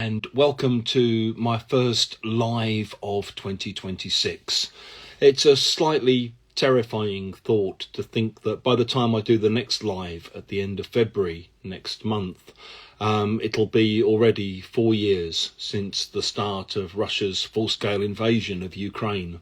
and welcome to my first live of 2026. It's a slightly terrifying thought to think that by the time I do the next live at the end of February next month, it'll be already 4 years since the start of Russia's full-scale invasion of Ukraine.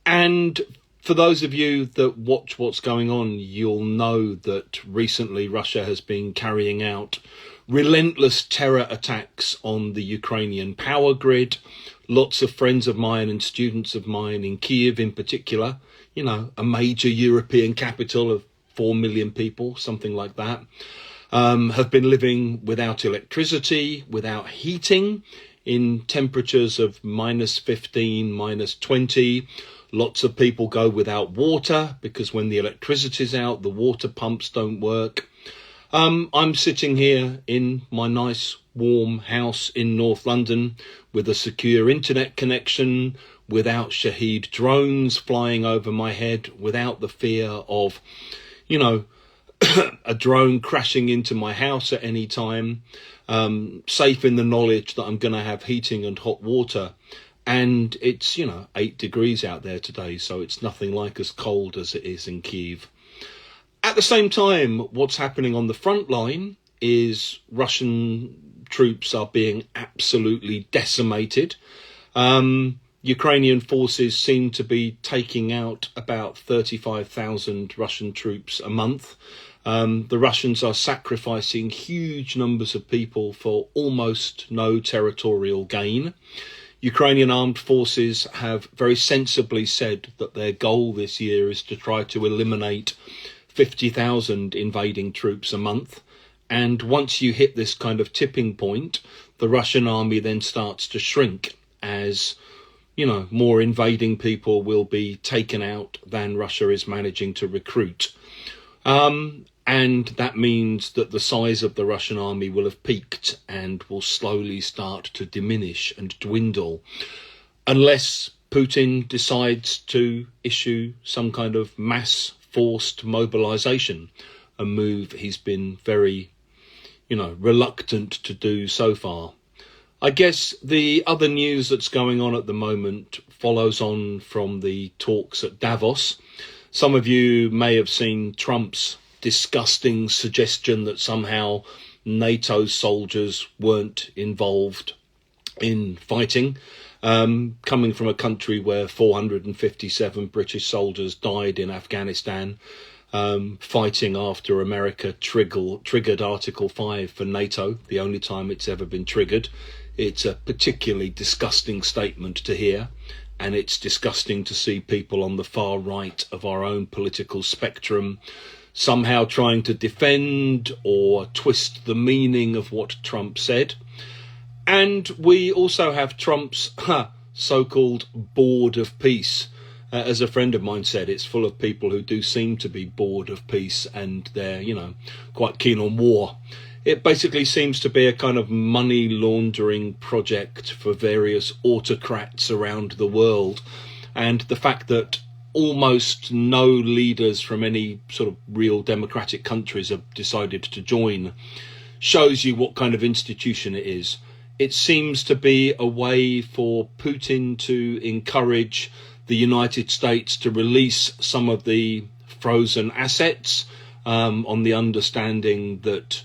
And for those of you that watch what's going on, you'll know that recently Russia has been carrying out relentless terror attacks on the Ukrainian power grid. Lots of friends of mine and students of mine in Kiev in particular, you know, a major European capital of 4 million people, something like that, have been living without electricity, without heating, in temperatures of -15, -20. Lots of people go without water because when the electricity's out, the water pumps don't work. I'm sitting here in my nice warm house in North London with a secure internet connection, without Shahed drones flying over my head, without the fear of, you know, a drone crashing into my house at any time, safe in the knowledge that I'm going to have heating and hot water. And it's, 8 degrees out there today, so it's nothing like as cold as it is in Kiev. At the same time, what's happening on the front line is Russian troops are being absolutely decimated. Ukrainian forces seem to be taking out about 35,000 Russian troops a month. The Russians are sacrificing huge numbers of people for almost no territorial gain. Ukrainian armed forces have very sensibly said that their goal this year is to try to eliminate 50,000 invading troops a month. And once you hit this kind of tipping point, the Russian army then starts to shrink as, more invading people will be taken out than Russia is managing to recruit. And that means that the size of the Russian army will have peaked and will slowly start to diminish and dwindle, unless Putin decides to issue some kind of mass forced mobilization, a move he's been very, reluctant to do so far. I guess the other news that's going on at the moment follows on from the talks at Davos. Some of you may have seen Trump's disgusting suggestion that somehow NATO soldiers weren't involved in fighting, coming from a country where 457 British soldiers died in Afghanistan, fighting after America triggered Article 5 for NATO, the only time it's ever been triggered. It's a particularly disgusting statement to hear, and it's disgusting to see people on the far right of our own political spectrum somehow trying to defend or twist the meaning of what Trump said. And we also have Trump's so-called board of peace. As a friend of mine said, it's full of people who do seem to be bored of peace and they're, quite keen on war. It basically seems to be a kind of money laundering project for various autocrats around the world. And the fact that almost no leaders from any sort of real democratic countries have decided to join shows you what kind of institution it is. It seems to be a way for Putin to encourage the United States to release some of the frozen assets, on the understanding that,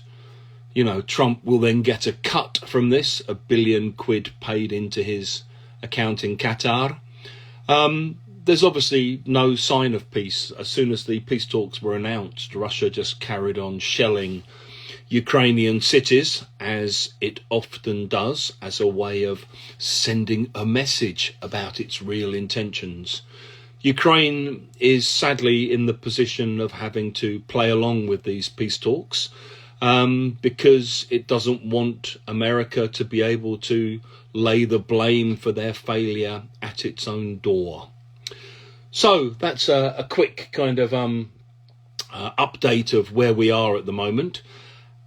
Trump will then get a cut from this, £1 billion paid into his account in Qatar. There's obviously no sign of peace. As soon as the peace talks were announced, Russia just carried on shelling Ukrainian cities, as it often does, as a way of sending a message about its real intentions. Ukraine is sadly in the position of having to play along with these peace talks, because it doesn't want America to be able to lay the blame for their failure at its own door. So that's a quick kind of update of where we are at the moment.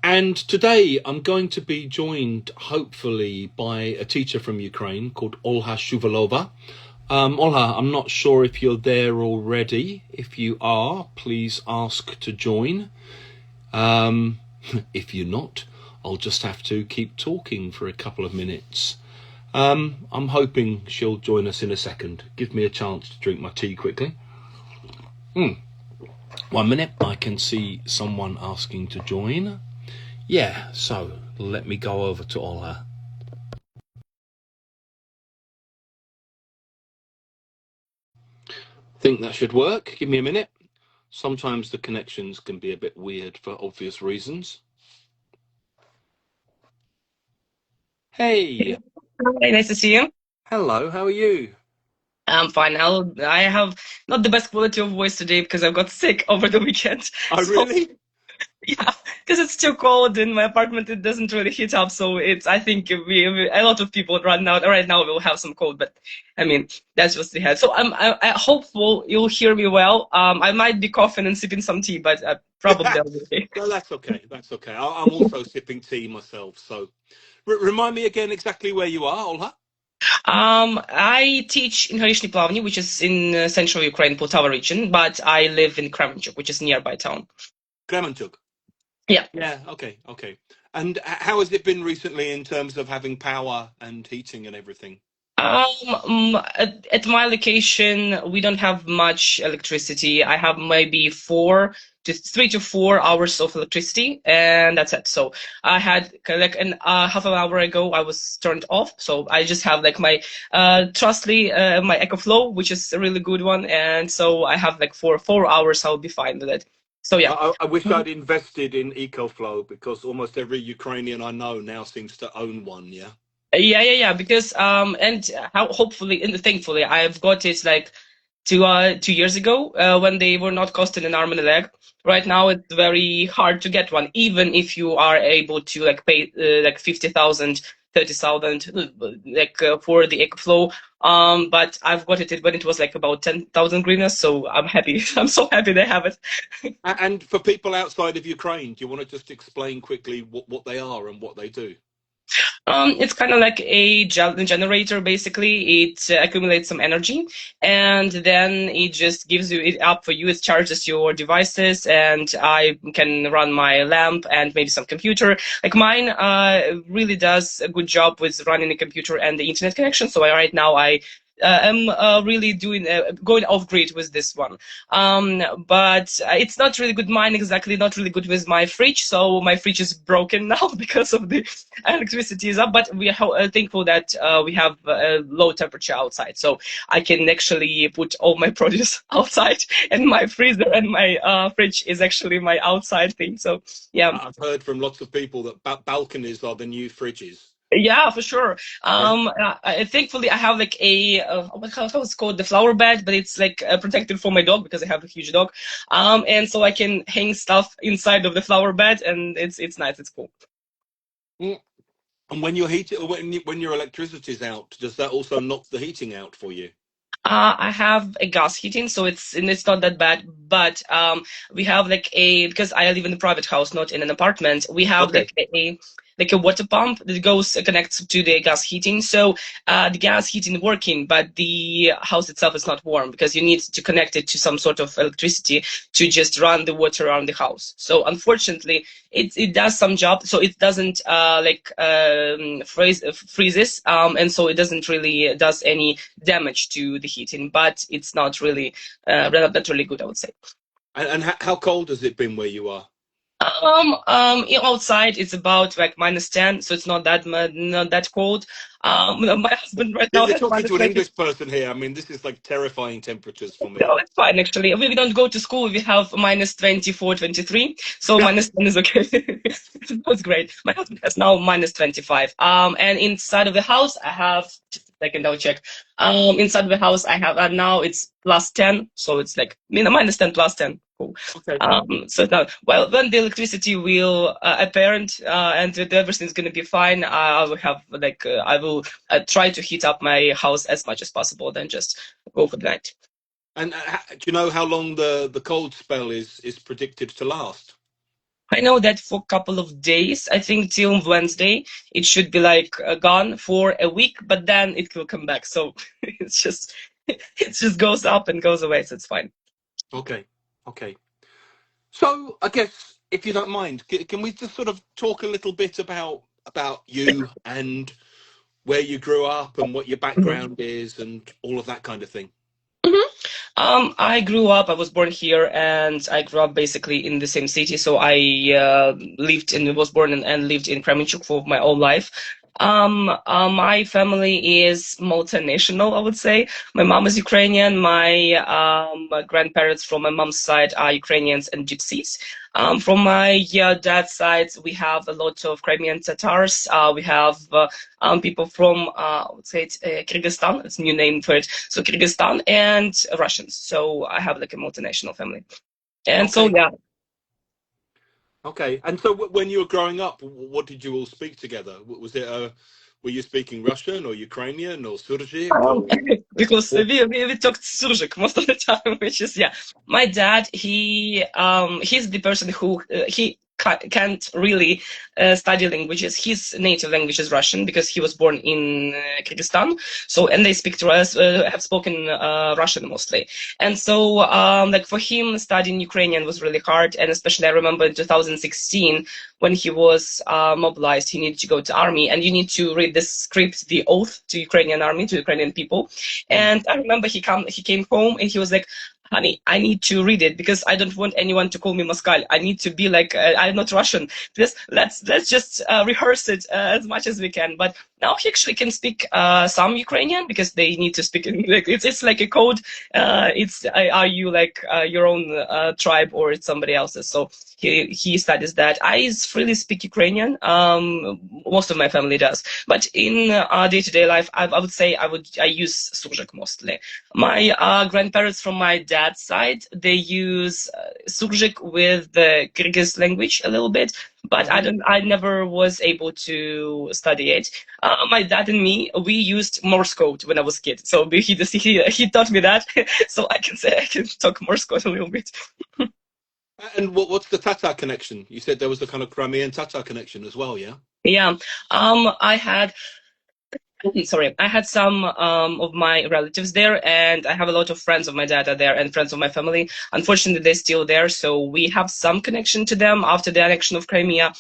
And today I'm going to be joined, hopefully, by a teacher from Ukraine called Olha Shuvalova. Olha, I'm not sure if you're there already. If you are, please ask to join. If you're not, I'll just have to keep talking for a couple of minutes. I'm hoping she'll join us in a second. Give me a chance to drink my tea quickly. 1 minute, I can see someone asking to join. Yeah, so let me go over to Olha. Think that should work. Give me a minute. Sometimes the connections can be a bit weird for obvious reasons. Hey. Hi, nice to see you. Hello, how are you? I'm fine. I have not the best quality of voice today because I got sick over the weekend. Oh, So really? yeah, because it's too cold in my apartment, it doesn't really heat up. So I think a lot of people right now will have some cold, but I mean that's just the head. So I hopeful you'll hear me well. I might be coughing and sipping some tea, but probably I'll be okay. No, that's okay. That's okay. I'm also sipping tea myself. So, remind me again exactly where you are, Olha. I teach in Horishny Plavny, which is in central Ukraine, Poltava region, but I live in Kremenchuk, which is nearby town. Kremenchuk. Yeah. Yeah. Okay. Okay. And how has it been recently in terms of having power and heating and everything? At my location, we don't have much electricity. I have maybe 3 to 4 hours of electricity, and that's it. So I had like an half an hour ago, I was turned off. So I just have like my Trustly, my EcoFlow, which is a really good one, and so I have like 4 hours. I'll be fine with it. So yeah. I wish I'd invested in EcoFlow because almost every Ukrainian I know now seems to own one. Yeah. Yeah. Because and how hopefully and thankfully I've got it like 2 years ago when they were not costing an arm and a leg. Right now it's very hard to get one, even if you are able to like pay like 50,000, 30,000 for the EcoFlow. But I've got it when it was like about 10,000 hryvnias, so I'm happy. I'm so happy they have it. And for people outside of Ukraine, do you want to just explain quickly what they are and what they do? It's kind of like a generator, basically. It accumulates some energy and then it just gives you it up for you. It charges your devices and I can run my lamp and maybe some computer. Like mine really does a good job with running a computer and the internet connection. So right now I am really doing going off grid with this one. But it's not really good. Mine exactly not really good with my fridge. So my fridge is broken now because of the electricity is up. But we are thankful that we have low temperature outside, so I can actually put all my produce outside. And my freezer and my fridge is actually my outside thing. So yeah. I've heard from lots of people that balconies are the new fridges. Yeah, for sure. Yeah. Thankfully, I have like a how it's called, the flower bed, but it's like protected for my dog because I have a huge dog. And so I can hang stuff inside of the flower bed, and it's nice. It's cool. Mm. And when your when your electricity's out, does that also knock the heating out for you? I have a gas heating, so it's not that bad. But we have like because I live in a private house, not in an apartment. We have Okay. like a water pump that goes connects to the gas heating. So the gas heating working, but the house itself is not warm because you need to connect it to some sort of electricity to just run the water around the house. So unfortunately, it does some job. So it doesn't freezes, and so it doesn't really does any damage to the heating, but it's not really not really good, I would say. And how cold has it been where you are? Outside it's about like -10, so it's not not that cold. My husband right now You're has talking minus to an 20. English person here. I mean, this is like terrifying temperatures for me. No, it's fine actually. We don't go to school. We have -24, 23, so -10 is okay. That's great. My husband has now -25. And inside of the house, I have. I can double check. Inside of the house, I have now it's +10, so it's like -10 +10. Cool. Okay. So now, well, when the electricity will apparent and everything's gonna be fine, I will have like I will try to heat up my house as much as possible, then just go for the night. And do you know how long the cold spell is predicted to last? I know that for a couple of days, I think till Wednesday, it should be like gone for a week, but then it will come back. So it's just it just goes up and goes away, so it's fine. Okay. Okay. So I guess if you don't mind, can we just sort of talk a little bit about you and where you grew up and what your Mhm. background is and all of that kind of thing? Mhm. I grew up, I was born here and I grew up basically in the same city. So I was born and lived in Kremenchuk for my whole life. My family is multinational, I would say. My mom is Ukrainian. My grandparents from my mom's side are Ukrainians and Gypsies. From my dad's side, we have a lot of Crimean Tatars. We have people from, I would say, Kyrgyzstan. It's a new name for it. So Kyrgyzstan and Russians. So I have like a multinational family. And so, Okay. yeah. Okay. And so when you were growing up, what did you all speak together? Was it were you speaking Russian or Ukrainian or Surzhyk Um, or because what? we talked Surzhyk most of the time, which is, yeah. My dad, he's the person who he can't really study languages. His native language is Russian because he was born in Kyrgyzstan. So, and they speak to us, have spoken Russian mostly. And so, like for him, studying Ukrainian was really hard. And especially I remember in 2016, when he was mobilized, he needed to go to army, and you need to read this script, the oath to Ukrainian army, to Ukrainian people. Mm. And I remember he came home and he was like, "Honey, I need to read it because I don't want anyone to call me Moskal. I need to be like I'm not Russian. Let's just rehearse it as much as we can." But now he actually can speak some Ukrainian because they need to speak. Like, it's like a code. Are you like your own tribe or it's somebody else's? So he studies that. I freely speak Ukrainian. Most of my family does, but in day-to-day life, I would say I use Surzhyk mostly. My grandparents from my dad's side, they use Surzhyk with the Kyrgyz language a little bit, but Hmm. I never was able to study it. My dad and me, we used Morse code when I was a kid, so he taught me that, so I can say I can talk Morse code a little bit. And what's the Tatar connection? You said there was a kind of Crimean Tatar connection as well, yeah? Yeah, I had sorry, I had some of my relatives there, and I have a lot of friends of my dad are there and friends of my family. Unfortunately, they're still there, so we have some connection to them after the annexion of Crimea.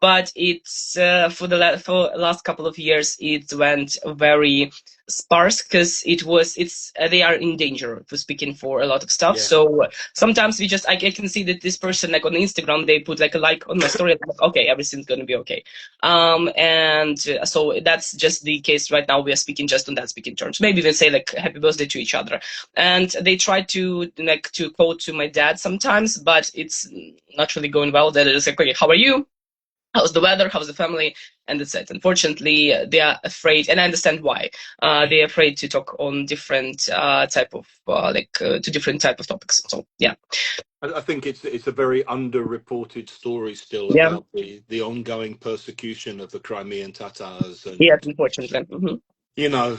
But it's for last couple of years, it went very sparse because they are in danger for speaking for a lot of stuff. Yeah. So sometimes I can see that this person like on Instagram they put like a like on my story, like, okay, everything's gonna be okay. And so that's just the case right now. We are speaking just on that speaking terms. Maybe even say like happy birthday to each other. And they try to like to quote to my dad sometimes, but it's not really going well. They're just like, okay, how are you? How's the weather? How's the family? And that's it. Unfortunately, they are afraid, and I understand why. They're afraid to talk on different type of to different type of topics. So yeah, I think it's a very underreported story still yeah, about the ongoing persecution of the Crimean Tatars. yes, And unfortunately. you know,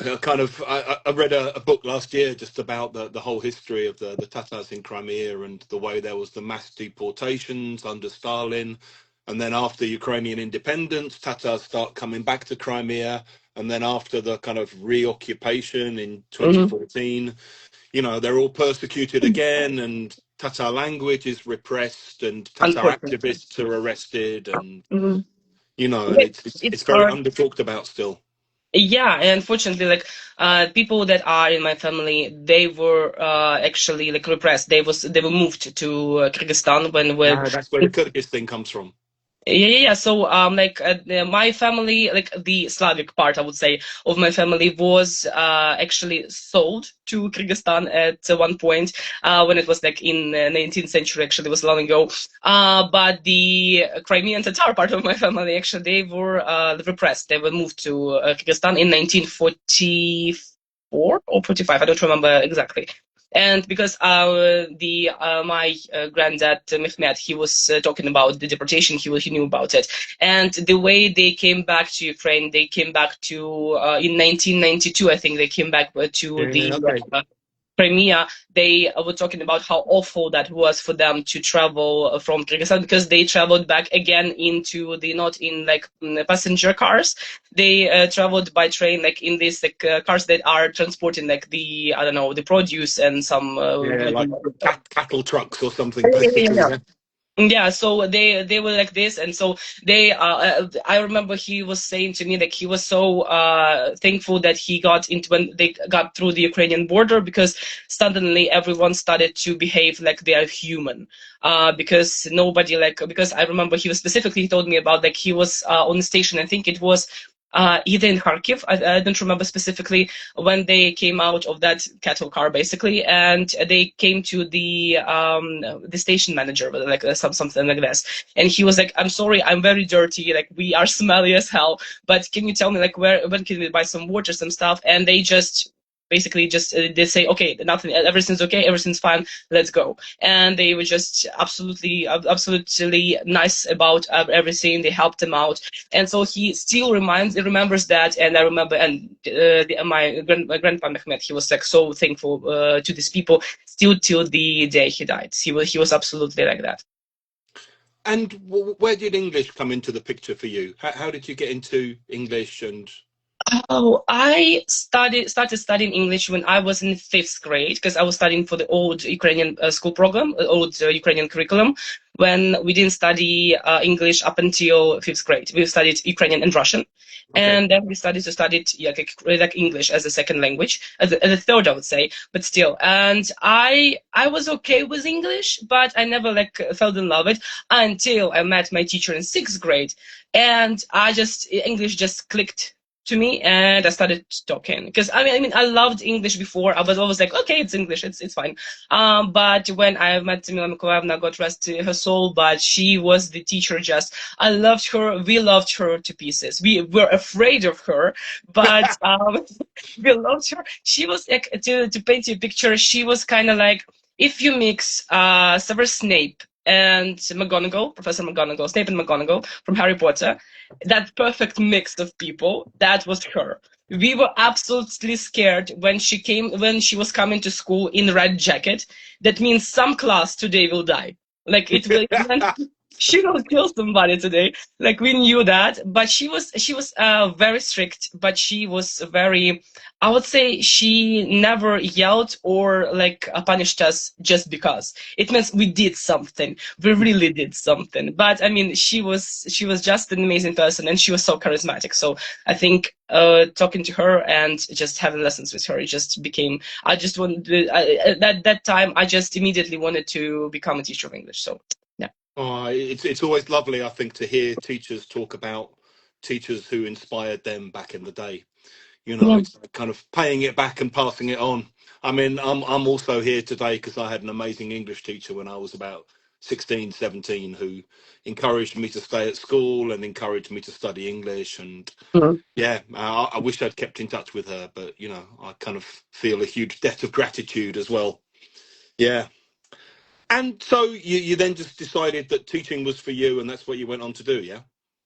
I read a book last year just about the whole history of the Tatars in Crimea and the way there was the mass deportations under Stalin. And then after Ukrainian independence, Tatars start coming back to Crimea. And then after the kind of reoccupation in Hmm. 2014, you know, they're all persecuted again, and Tatar language is repressed, and Tatar Unfortunately. activists are arrested, and Hmm. you know, and Yeah, it's it's very hard. under talked about still. Yeah, and unfortunately, like people that are in my family, they were actually like repressed. They were moved to Kyrgyzstan when No, that's where the Kyrgyz thing comes from. yeah. So, my family, like the Slavic part, I would say, of my family was actually sold to Kyrgyzstan at one point when it was like in 19th century. Actually, it was long ago. But the Crimean Tatar part of my family, actually, they were repressed. They were moved to Kyrgyzstan in 1944 or 45. I don't remember exactly. And because the my granddad Mehmet, he was talking about the deportation, he knew about it, and the way they came back to Ukraine, they came back to in 1992, I think they came back to Yeah, the okay. Crimea. They were talking about how awful that was for them to travel from Kyrgyzstan because they traveled back again into the not in like passenger cars. They traveled by train, like in these like cars that are transporting like the I don't know the produce and some Yeah, like cattle trucks or something, yeah, yeah, basically. yeah. Yeah. Yeah, so they were like this, and so I remember he was saying to me that he was so thankful that he got into when they got through the Ukrainian border, because suddenly everyone started to behave like they are human. Because nobody, like, because I remember he was specifically told me about, like, he was on the station. I think it was either in Kharkiv. I don't remember specifically, when they came out of that cattle car, basically, and they came to the station manager, like something like this, and he was like, "I'm sorry, I'm very dirty. Like, we are smelly as hell. But can you tell me, like, when can we buy some water, some stuff?" And they just basically just they say, "Okay, nothing, everything's okay, everything's fine, let's go." And they were just absolutely nice about everything. They helped him out, and so he still remembers that. And I remember, and my grandpa Mehmet, he was like so thankful to these people still till the day he died. He was absolutely like that. And where did English come into the picture for you? How did you get into English? And Oh, I started studying English when I was in fifth grade, because I was studying for the old Ukrainian school program, old Ukrainian curriculum. When we didn't study English up until fifth grade, we studied Ukrainian and Russian, okay. and then we started to study yeah, like English as a second language, as a third, I would say, but still. And I was okay with English, but I never like fell in love with it until I met my teacher in sixth grade, and English just clicked to me, and I started talking. Because I mean, I loved English before. I was always like, okay, it's English, it's fine. But when I met Mila Mykolaievna, God rest her soul, but she was the teacher. Just I loved her. We loved her to pieces. We were afraid of her, but we loved her. She was like, to paint you a picture, she was kind of like, if you mix Severus Snape and McGonagall, Professor McGonagall, Snape and McGonagall from Harry Potter, that perfect mix of people, that was her. We were absolutely scared when she was coming to school in red jacket. That means some class today will die. Like, it meant she will kill somebody today. Like, we knew that, but she was very strict, but she was very, I would say, she never yelled or like punished us just because. It means we did something. We really did something. But I mean, she was just an amazing person, and she was so charismatic. So I think talking to her and just having lessons with her, it just became. I just wanted that time. I just immediately wanted to become a teacher of English. So yeah. oh, it's always lovely, I think, to hear teachers talk about teachers who inspired them back in the day. You know, Yeah. it's like kind of paying it back and passing it on. I mean, I'm also here today because I had an amazing English teacher when I was about 16, 17, who encouraged me to stay at school and encouraged me to study English. And Mhm. yeah, I wish I'd kept in touch with her, but you know, I kind of feel a huge debt of gratitude as well. Yeah. And so you then just decided that teaching was for you, and that's what you went on to do, yeah?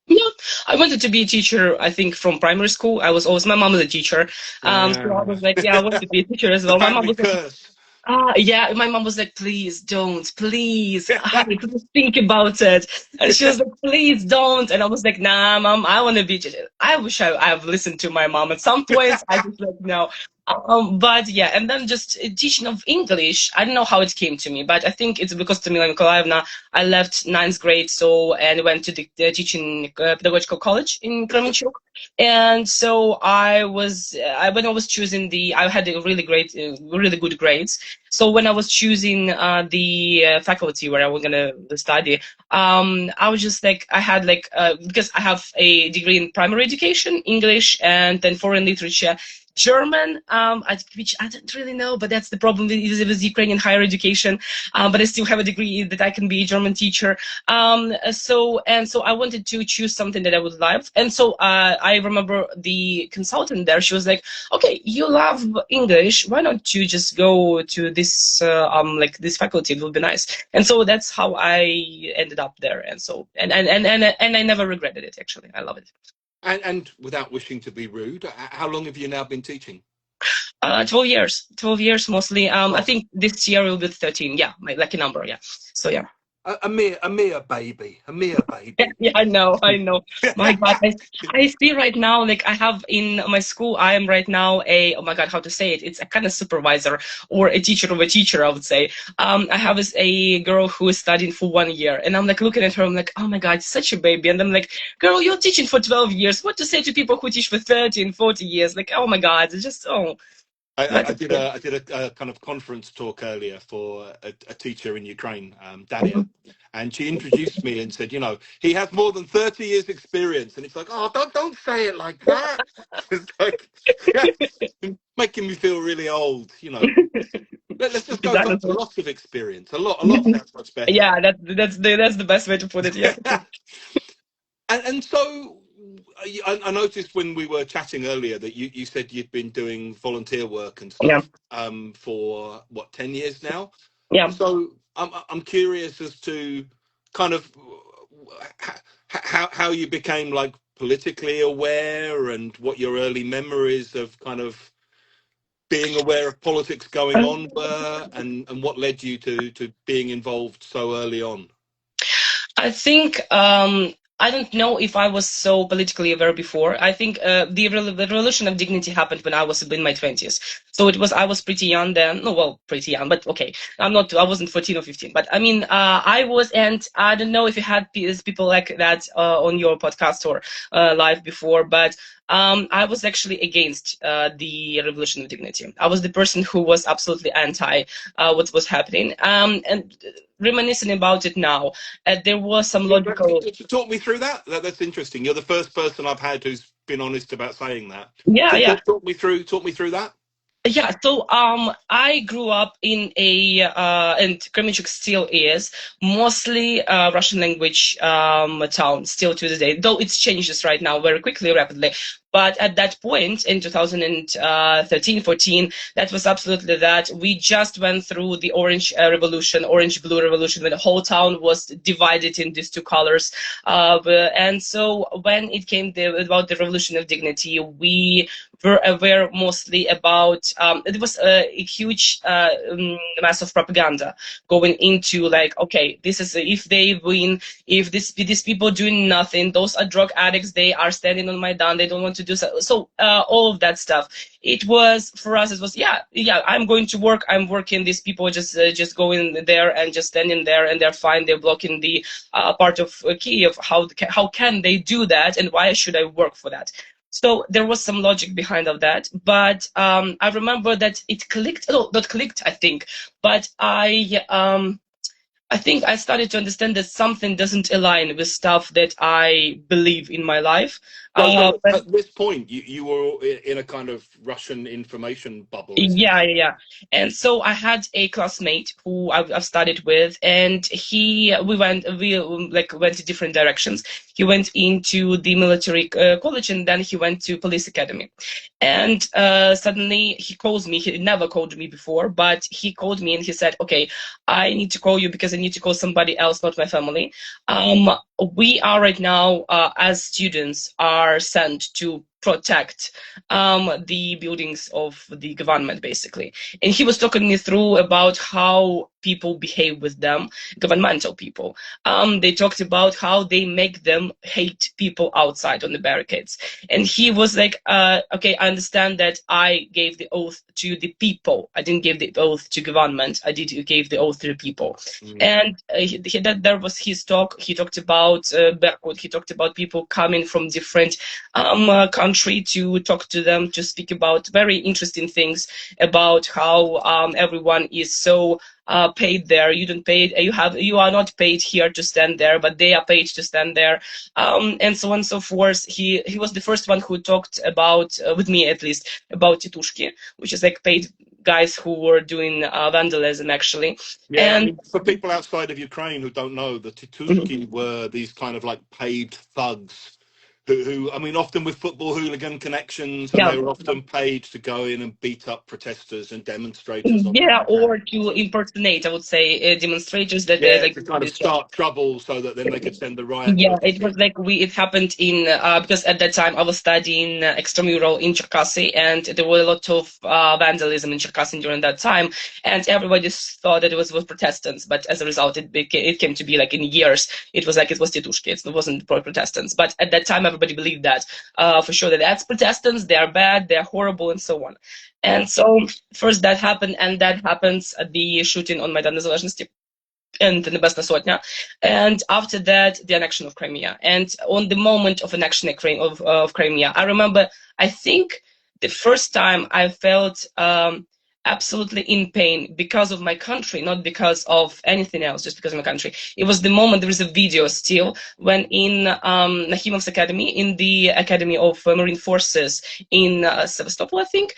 Yeah, I wanted to be a teacher, I think, from primary school. I was always, my mom was a teacher. So I Yeah. was like, yeah, I want to be a teacher as The well. My mom family was like, curse. yeah, my mom was like, please don't, please, honey, please think about it. And she was like, please don't. And I was like, nah, mom, I want to be. I wish I've listened to my mom at some points. I just like, no. But yeah, and then just teaching of English, I don't know how it came to me, but I think it's because Tamila Nikolaevna, I left ninth grade, so, and went to the teaching pedagogical college in Kremenchuk. And so when I was choosing I had a really good grades. So when I was choosing the faculty where I was gonna study, I was just like, I had like, because I have a degree in primary education, English, and then foreign literature, German, which I don't really know, but that's the problem with Ukrainian higher education. But I still have a degree that I can be a German teacher. So I wanted to choose something that I would love. And so I remember the consultant there, she was like, okay, you love English, why don't you just go to this like this faculty, it would be nice. And so that's how I ended up there. And so and I never regretted it, actually. I love it. And without wishing to be rude, how long have you now been teaching? 12 years, 12 years mostly. I Oh, think this year will be 13. Yeah, my lucky number. Yeah. So yeah. a mere baby. Yeah, I know, I know. My God, I see right now, like I have in my school, I am right now a, oh my God, how to say it? It's a kind of supervisor or a teacher of a teacher, I would say. I have a girl who is studying for 1 year, and I'm like looking at her, I'm like, oh my God, such a baby. And I'm like, girl, you're teaching for 12 years. What to say to people who teach for 30 and 40 years? Like, oh my God, it's just, oh, I, but I did a kind of conference talk earlier for a teacher in Ukraine, Daria, and she introduced me and said, he has more than 30 years experience, and it's like, oh, don't say it like that. It's like, yeah, making me feel really old. Let's just go for exactly. lots of experience. A lot sounds much better. Yeah, that's the best way to put it. Yeah. And so I noticed when we were chatting earlier that you said you'd been doing volunteer work and Yeah. stuff for what, 10 years now. Yeah. So I'm curious as to kind of how you became like politically aware and what your early memories of kind of being aware of politics going on were, and what led you to being involved so early on. I think I don't know if I was so politically aware before. I think the revolution of dignity happened when I was in my 20s. So I was pretty young then. No, well, pretty young, but okay. I wasn't 14 or 15. But I mean, I was, and I don't know if you had people like that on your podcast or live before, but I was actually against the revolution of dignity. I was the person who was absolutely anti what was happening. And reminiscing about it now, there was some logical. Talk me through that. That's interesting. You're the first person I've had who's been honest about saying that. Yeah, So yeah. talk me through that. Yeah, so I grew up in a and Kremenchuk still is mostly Russian language town still to this day, though it's changes right now very quickly, rapidly. But at that point in 2013, 14, that was absolutely that. We just went through the orange revolution, orange-blue revolution, when the whole town was divided in these two colors. And so when it came about the revolution of dignity, we were aware mostly about it was a huge mass of propaganda going into like, okay, this is if they win, if these people doing nothing, those are drug addicts, they are standing on Maidan, they don't want to do so. So all of that stuff. It was for us. It was yeah. I'm going to work. I'm working. These people just going there and just standing there, and they're fine. They're blocking the part of Kiev. How can they do that? And why should I work for that? So there was some logic behind of that, but I remember that it clicked. Oh, not clicked, I think, but I think I started to understand that something doesn't align with stuff that I believe in my life. So But at this point, you were in a kind of Russian information bubble, yeah. And so I had a classmate who I've studied with, and we like went to different directions. He went into the military college, and then he went to police academy. And suddenly he calls me. He never called me before, but he called me and he said, "Okay, I need to call you because I need to call somebody else, not my family. We are right now, as students, are sent to protect the buildings of the government, basically." And he was talking me through about how people behave with them, governmental people. They talked about how they make them hate people outside on the barricades. And he was like, okay, I understand that I gave the oath to the people. I didn't give the oath to government. I gave the oath to the people. And that was his talk. He talked about Berkut. He talked about people coming from different country to talk to them, to speak about very interesting things about how everyone is so paid there. You don't pay. You are not paid here to stand there, but they are paid to stand there, and so on and so forth. He was the first one who talked about, with me at least, about titushki, which is like paid guys who were doing vandalism, actually. Yeah, And I mean, for people outside of Ukraine who don't know, the Titushki were these kind of like paid thugs who I mean, often with football hooligan connections, and Yeah. they were often paid to go in and beat up protesters and demonstrators on the Yeah, or barricades. to impersonate, I would say, demonstrators that Yeah, like. to kind of start trouble so that then they could send the riot Yeah, police it was in. like it happened in because at that time I was studying extramural in Cherkasy, and there were a lot of vandalism in Cherkasy during that time, and everybody thought that it was Protestants, but as a result, it came to be like in years, it was like it was Titushki, it wasn't Protestants, but at that time everybody believed that for sure that that's Protestants, they are bad, they're horrible, and so on, and so first that happened, and that happens at the shooting on Maidan Незалежности and Nebesna Sotnya. And after that, the annexion of Crimea. And on the moment of annexion of Crimea, I remember, I think the first time I felt absolutely in pain because of my country, not because of anything else, just because of my country. It was the moment, there is a video still, when in Nahimov's academy, in the Academy of Marine Forces in Sevastopol, I think,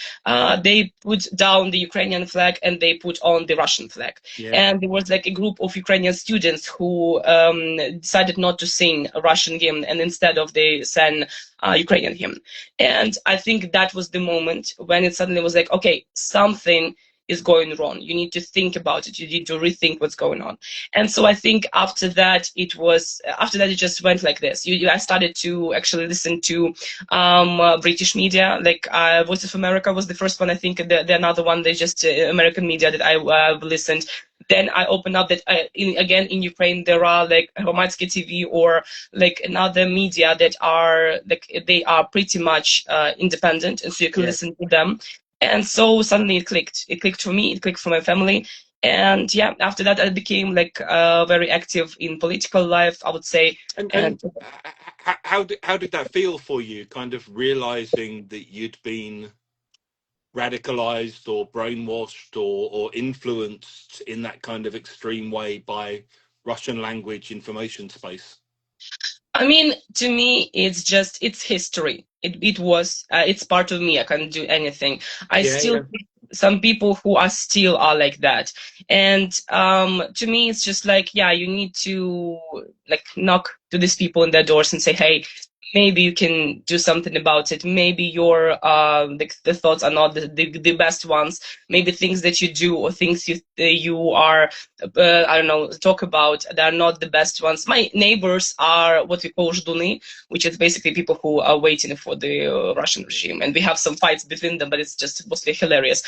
they put down the Ukrainian flag and they put on the Russian flag. Yeah. And there was like a group of Ukrainian students who decided not to sing a Russian hymn, and instead of they sang Ukrainian hymn. And I think that was the moment when it suddenly was like, okay, something is going wrong. You need to think about it. You need to rethink what's going on. And so I think after that, it just went like this. I started to actually listen to British media, like Voice of America was the first one. I think the another one, they just American media that I listened. Then I opened up that again in Ukraine there are like Hromadske TV or like another media that are like they are pretty much independent, and so you can Yeah. listen to them. And so suddenly it clicked. It clicked for me. It clicked for my family. And yeah, after that I became like very active in political life, I would say. And how did that feel for you? Kind of realizing that you'd been radicalized or brainwashed or influenced in that kind of extreme way by Russian language information space? I mean, to me, it's history. It's part of me. I can't do anything. I Yeah, still yeah. think some people who are still are like that. And to me, it's just like, yeah, you need to like knock to these people in their doors and say, hey, maybe you can do something about it. Maybe your the thoughts are not the best ones. Maybe things that you do or things you are I don't know, talk about, they are not the best ones. My neighbors are what we call ждуны, which is basically people who are waiting for the Russian regime, and we have some fights between them, but it's just mostly hilarious.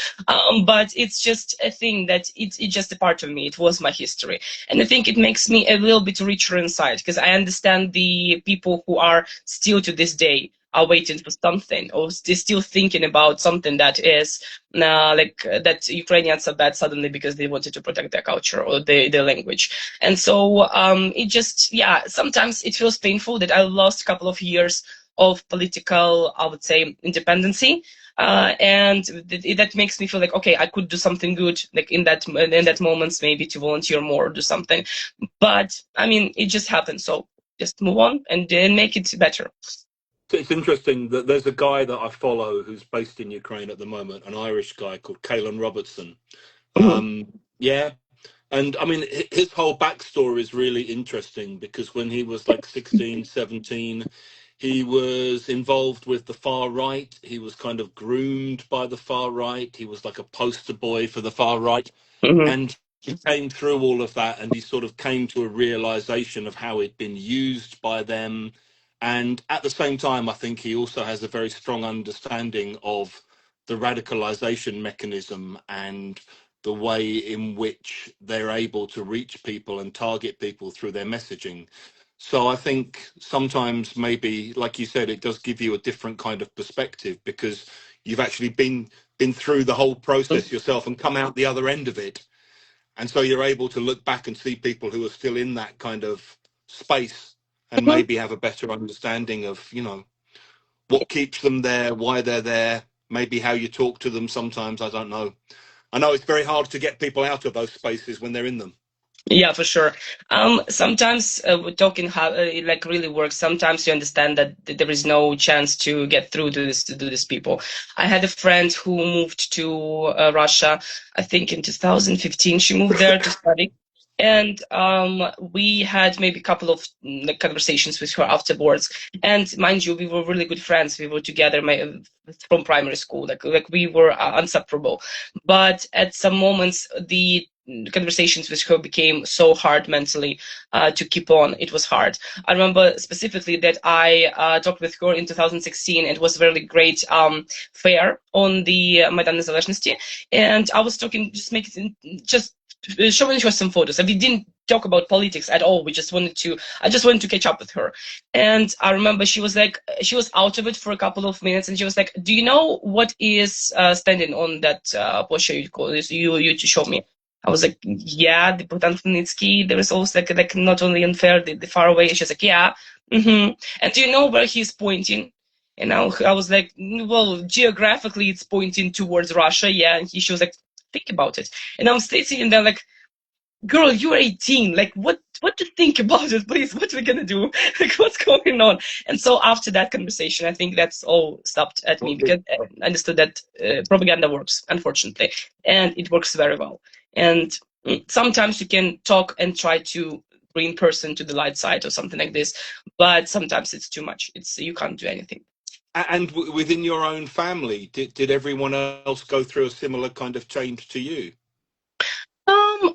But it's just a thing that it's just a part of me. It was my history, and I think it makes me a little bit richer inside because I understand the people who are still to this day are waiting for something, or still thinking about something that is that Ukrainians are bad suddenly because they wanted to protect their culture or their language. And so it just, yeah, sometimes it feels painful that I lost a couple of years of political, I would say, independency. And that makes me feel like, okay, I could do something good, like in that moments, maybe to volunteer more or do something. But I mean, it just happened. So just move on and then make it better. It's interesting that there's a guy that I follow who's based in Ukraine at the moment, an Irish guy called Caelan Robertson. Mhm. Yeah. And I mean, his whole backstory is really interesting because when he was like 16, 17, he was involved with the far right. He was kind of groomed by the far right. He was like a poster boy for the far right. Mhm. And he came through all of that and he sort of came to a realization of how he'd been used by them. And at the same time, I think he also has a very strong understanding of the radicalization mechanism and the way in which they're able to reach people and target people through their messaging. So I think sometimes maybe, like you said, it does give you a different kind of perspective because you've actually been through the whole process yourself and come out the other end of it. And so you're able to look back and see people who are still in that kind of space and Mhm. maybe have a better understanding of, what keeps them there, why they're there, maybe how you talk to them sometimes. I don't know. I know it's very hard to get people out of those spaces when they're in them. Yeah, for sure. Sometimes talking how it like really works. Sometimes you understand that there is no chance to get through to these people. I had a friend who moved to Russia, I think in 2015. She moved there to study. And we had maybe a couple of like conversations with her afterwards. And mind you, we were really good friends. We were together from primary school. Like we were inseparable. But at some moments, the conversations with her became so hard mentally to keep on. It was hard. I remember specifically that I talked with her in 2016. It was a really great fair on the Maidan Nezalezhnosti, and I was talking, just making, just showing her some photos, and we didn't talk about politics at all. I just wanted to catch up with her. And I remember she was like, she was out of it for a couple of minutes, and she was like, do you know what is standing on that posture you to show me? I was like, yeah, the Potanfnitsky. There is also like not only unfair, the far away. She's like, yeah. And do you know where he's pointing? And I was like, well, geographically, it's pointing towards Russia, yeah. And she was like, think about it. And I'm sitting there like, girl, you're 18. Like, what to think about it, please? What are we gonna do? Like, what's going on? And so after that conversation, I think that's all stopped at me, because I understood that propaganda works, unfortunately, and it works very well. And sometimes you can talk and try to bring person to the light side or something like this, but sometimes it's too much. You can't do anything. And within your own family, did everyone else go through a similar kind of change to you?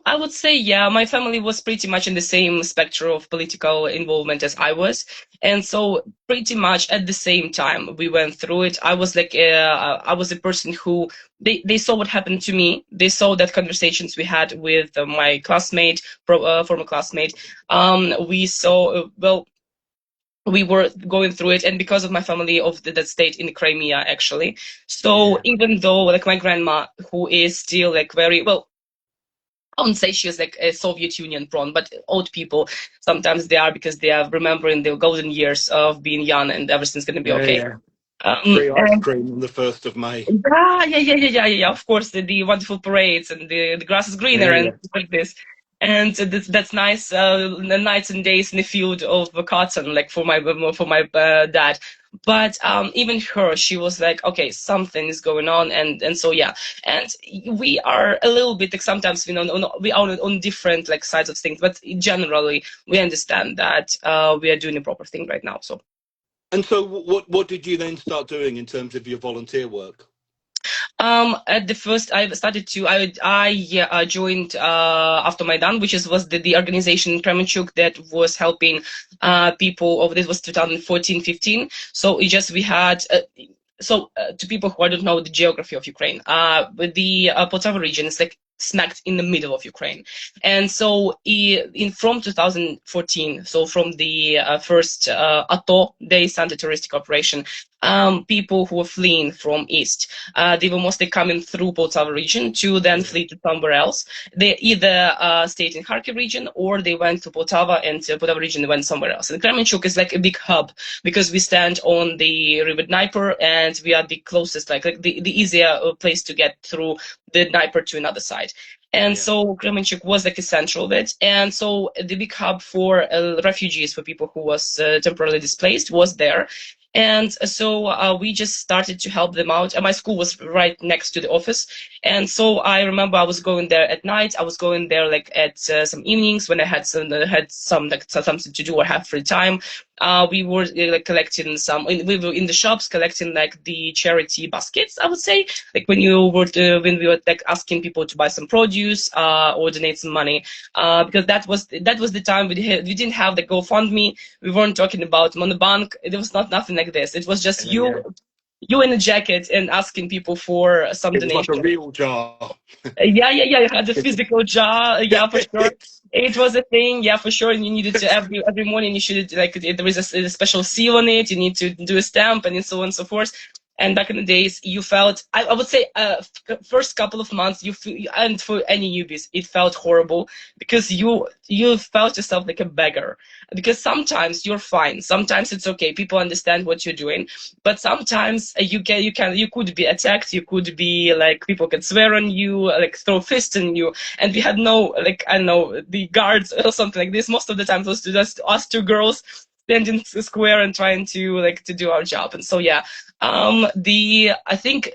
I would say, yeah, my family was pretty much in the same spectrum of political involvement as I was. And so pretty much at the same time we went through it. I was like, I was a person who, they saw what happened to me. They saw that conversations we had with my classmate, former classmate. We saw, well, we were going through it, and because of my family of that stayed in Crimea, actually. So even though like my grandma, who is still like very, well, I wouldn't say she was like a Soviet Union prone, but old people sometimes they are, because they are remembering the golden years of being young and everything's going to be okay. Free ice cream on the 1st of May. Yeah. Of course, the wonderful parades, and the grass is greener and like this. And that's nice, nights and days in the field of cotton, like for my dad. But even her, she was like, okay, something is going on, and so yeah. And we are a little bit like, sometimes we are on different like sides of things, but generally we understand that we are doing the proper thing right now. So. And so, what did you then start doing in terms of your volunteer work? At the first, I joined after Maidan, which was the organization in Kremenchuk that was helping people. This was 2014-15. So we had. To people who don't know the geography of Ukraine, the Poltava region is like smacked in the middle of Ukraine, and so from 2014, so from the first ATO, the anti-terroristic operation, people who were fleeing from east, they were mostly coming through Poltava region to then flee to somewhere else. They either stayed in Kharkiv region, or they went to Poltava, and Poltava region went somewhere else. And Kremenchuk is like a big hub, because we stand on the river Dnieper, and we are the closest, like the easier place to get through the Dnieper to another side. And so Kremenchuk was like a central bit, and so the big hub for refugees, for people who was temporarily displaced, was there. And so we just started to help them out. And my school was right next to the office. And so I remember I was going there at night. I was going there like at some evenings when I had something to do or have free time. We were like collecting we were in the shops collecting like the charity baskets, I would say, like when we were like asking people to buy some produce or donate some money, because that was the time we didn't have the GoFundMe. We weren't talking about Monobank. There was nothing like this. It was just you in a jacket and asking people for some donation. It was like a real jar. Yeah. You had the physical jar. Yeah, for sure. It was a thing. Yeah, for sure. And you needed to every morning. You should like there is a special seal on it. You need to do a stamp and so on and so forth. And back in the days, you felt, I would say, first couple of months, and for any newbies, it felt horrible, because you felt yourself like a beggar. Because sometimes you're fine, sometimes it's okay, people understand what you're doing, but sometimes you could be attacked, you could be like, people can swear on you, like throw fists on you, and we had no, like, I don't know, the guards or something like this. Most of the time it was just us two girls standing square and trying to like to do our job. And so yeah, I think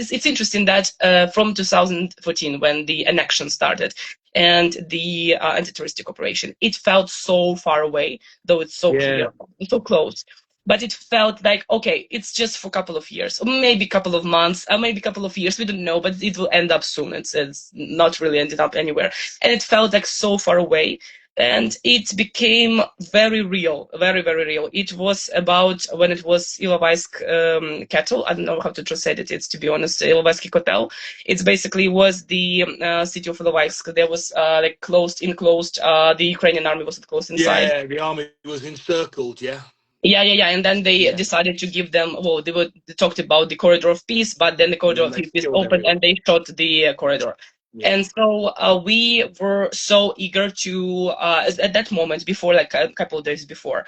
it's interesting that from 2014 when the annexion started and the anti-terroristic operation, it felt so far away, though it's so clear, so close. But it felt like, okay, it's just for a couple of years, or maybe a couple of months, or maybe a couple of years, we don't know, but it will end up soon. It's not really ended up anywhere. And it felt like so far away. And it became very real, very, very real. It was about when it was Ilovaisk cattle. I don't know how to translate it. It's, to be honest, Ilovaisk Kotel. It's basically was the city of Ilovaisk. There was like enclosed. The Ukrainian army was closed inside. Yeah, the army was encircled. Yeah. Yeah. And then they decided to give them. Well, they talked about the corridor of peace, but then the corridor of peace opened and they shot the corridor. Yeah. And so we were so eager to, at that moment, before like a couple of days before,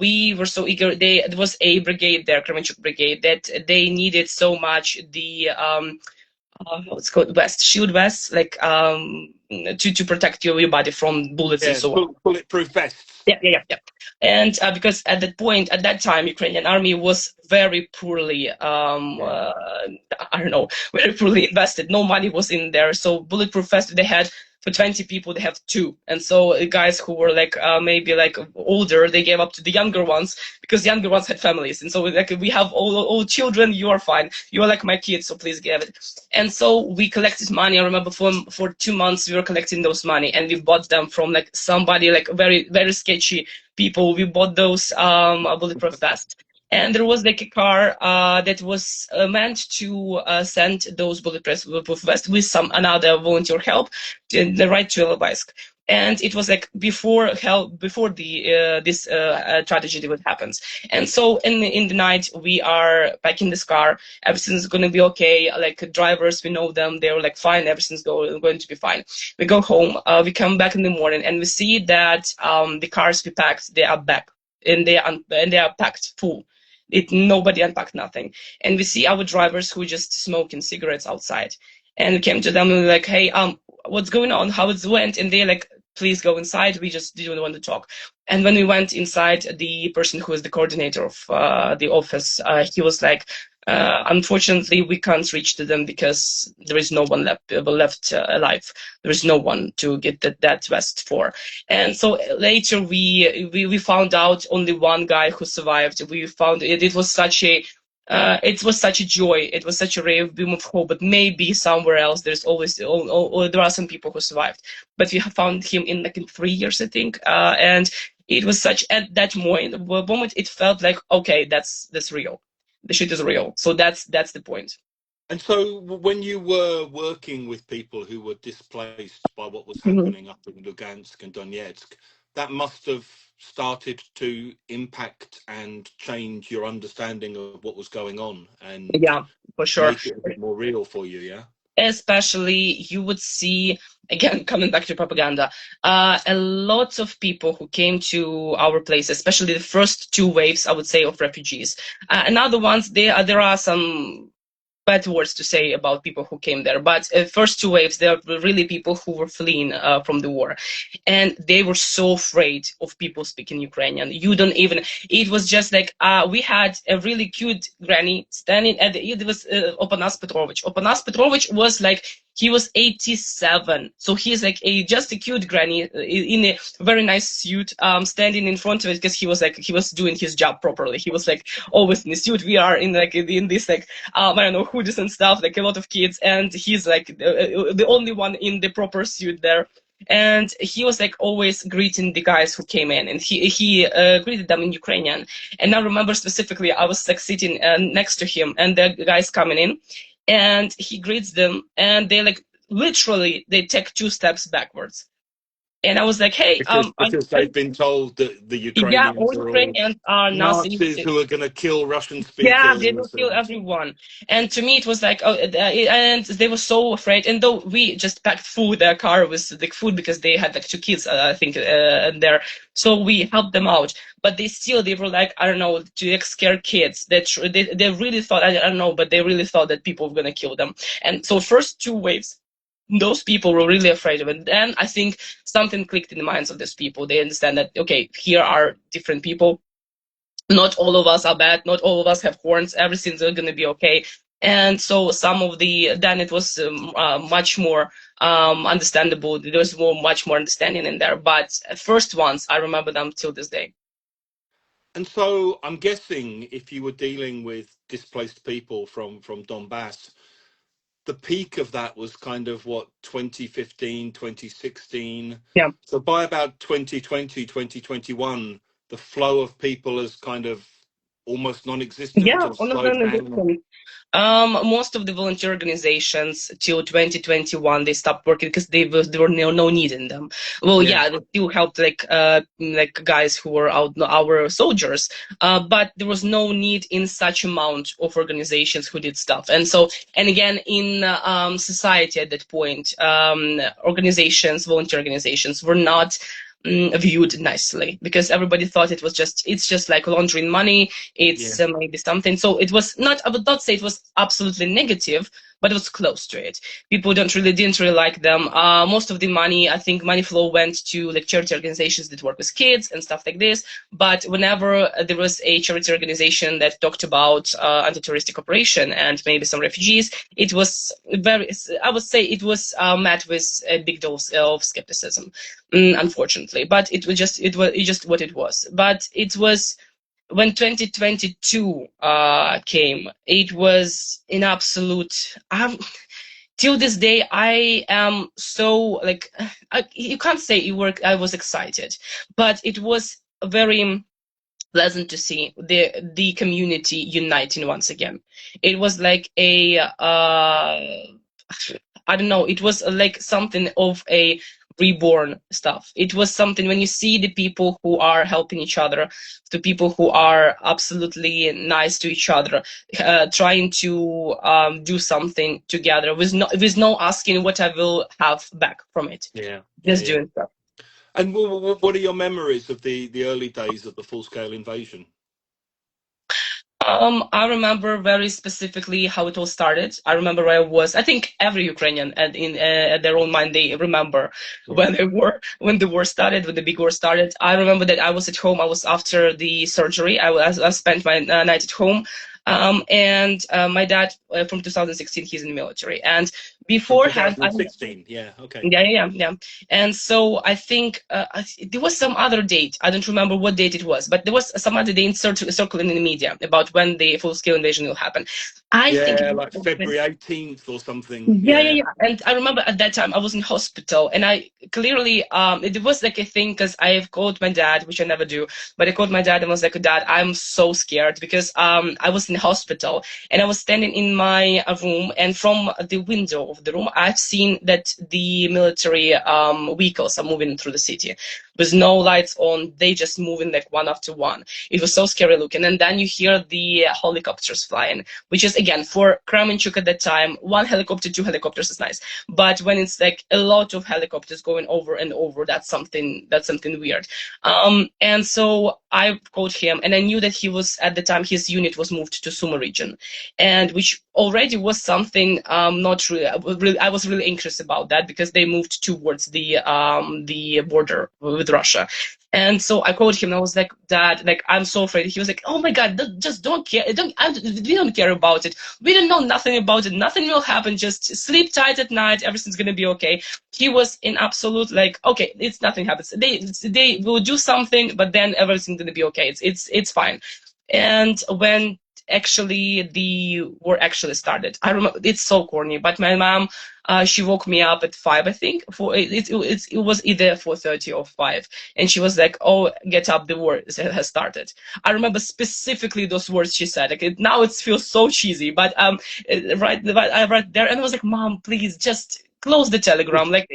we were so eager. There was a brigade there, Kremenchuk brigade, that they needed so much the what's called shield vests, like to protect your body from bullets and so on. Bulletproof vests. Yeah. And because at that time, Ukrainian army was very poorly, very poorly invested. No money was in there. So bulletproof vests, they had for 20 people, they have 2. And so guys who were like maybe like older, they gave up to the younger ones because the younger ones had families. And so like, we have all children, you are fine. You are like my kids, so please give it. And so we collected money. I remember for 2 months, we were collecting those money and we bought them from like somebody like very, very sketchy people. We bought those bulletproof vests. And there was like a car that was meant to send those bulletproof vests with another volunteer help the right to Ilovaisk. And it was like before this tragedy would happen. And so in the night, we are back in this car. Everything's going to be okay. Like drivers, we know them. They were like, fine, everything's going to be fine. We go home. We come back in the morning and we see that the cars we packed, they are back and they are packed full. Nobody unpacked nothing. And we see our drivers who just smoking cigarettes outside. And we came to them and we were like, hey, what's going on? How it went? And they're like, please go inside. We just didn't want to talk. And when we went inside, the person who is the coordinator of the office, he was like, unfortunately, we can't reach to them because there is no one left alive. There is no one to get that vest for. And so later we found out only one guy who survived. We found it was such a joy. It was such a ray of beam of hope. But maybe somewhere else, there's always there are some people who survived. But we have found him in 3 years, I think. And it was such at that moment it felt like, okay, that's real. The shit is real. So that's the point. And so when you were working with people who were displaced by what was happening up in Lugansk and Donetsk, that must have started to impact and change your understanding of what was going on and for sure, make it a bit more real for you, yeah? Especially you would see, again, coming back to propaganda, a lot of people who came to our place, especially the first 2 waves, I would say, of refugees. And other ones, there are some bad words to say about people who came there, but first 2 waves, they are really people who were fleeing from the war, and they were so afraid of people speaking Ukrainian. It was just like we had a really cute granny standing at it was Opanas Petrovich. Opanas Petrovich was like, he was 87, so he's like just a cute granny in a very nice suit, standing in front of it because he was doing his job properly. He was like always in a suit. We are in this I don't know, hoodies and stuff, like a lot of kids, and he's like the only one in the proper suit there. And he was like always greeting the guys who came in, and he greeted them in Ukrainian. And I remember specifically, I was like sitting next to him, and the guys coming in, and he greets them, and they like literally they take 2 steps backwards. And I was like, hey, because they've been told that the Ukrainians are Nazis who are going to kill Russian speakers. Yeah, they will kill everyone. And to me, it was like, and they were so afraid. And though we just packed food, their car with the food because they had like 2 kids, I think, there. So we helped them out. But they were like, I don't know, to scare kids. They really thought, I don't know, but they really thought that people were going to kill them. And so first 2 waves, those people were really afraid of it. Then I think something clicked in the minds of these people. They understand that, okay, here are different people. Not all of us are bad. Not all of us have horns. Everything's going to be okay. And so then it was much more understandable. There was much more understanding in there. But first ones, I remember them till this day. And so I'm guessing if you were dealing with displaced people from Donbass, the peak of that was kind of what, 2015, 2016. Yeah. So by about 2020, 2021, the flow of people is kind of almost non-existent Yeah, or all of slowed them are down. different. Most of the volunteer organizations till 2021 they stopped working because there were no need in them. Well, Yeah, yeah, they still helped like guys who were out our soldiers, but there was no need in such amount of organizations who did stuff. And so, and again, in society at that point, volunteer organizations were not viewed nicely because everybody thought it's just like laundering money. yeah, It's maybe something. So it was not, I would not say it was absolutely negative, but it was close to it. People didn't really like them. Most of the money, I think money flow went to like charity organizations that work with kids and stuff like this. But whenever there was a charity organization that talked about anti-terroristic operation and maybe some refugees, it was I would say it was met with a big dose of skepticism, unfortunately. But it just what it was. But it was when 2022 came, it was an absolute. Till this day, I am so like you can't say I was excited, but it was very pleasant to see the community uniting once again. It was like a I don't know. It was like something of a reborn stuff. It was something when you see the people who are helping each other, the people who are absolutely nice to each other, trying to do something together with no asking what I will have back from it. yeah, yeah, Just yeah. doing stuff. And what are your memories of the early days of the full-scale invasion? I remember very specifically how it all started. I remember where I was. I think every Ukrainian at their own mind they remember Yeah. when the war started, when the big war started. I remember that I was at home. I was after the surgery. I spent my night at home. And my dad from 2016 he's in the military. And From beforehand, I 2016, yeah, okay. yeah. And so I think there was some other date. I don't remember what date it was, but there was some other date circling in the media about when the full-scale invasion will happen. I think Yeah, like February 18th or something, yeah. yeah. And I remember at that time I was in hospital, and I clearly it was like a thing because I have called my dad, which I never do, but I called my dad and was like, Dad, I'm so scared because I was in hospital and I was standing in my room, and from the window of the room I've seen that the military vehicles are moving through the city with no lights on. They just moving like one after one. It was so scary looking, and then you hear the helicopters flying, which is again for Kremenchuk at that time, one helicopter, two helicopters is nice. But when it's like a lot of helicopters going over and over, that's something weird. And so I called him, and I knew that he was at the time his unit was moved to Sumy region, and which already was something not really. I was really anxious about that because they moved towards the border with Russia. And so I called him and I was like, Dad, like, I'm so afraid. He was like, oh my God, just don't care. We don't care about it. We don't know nothing about it. Nothing will happen. Just sleep tight at night. Everything's going to be okay. He was in absolute like, okay, it's nothing happens. They will do something, but then everything's going to be okay. It's fine. And when actually the war actually started, I remember it's so corny, but my mom, she woke me up at 5, I think. It was either 4:30 or 5, and she was like, "Oh, get up! The war has started." I remember specifically those words she said. Like now, it feels so cheesy, but I right there, and I was like, "Mom, please just." Close the telegram. Like,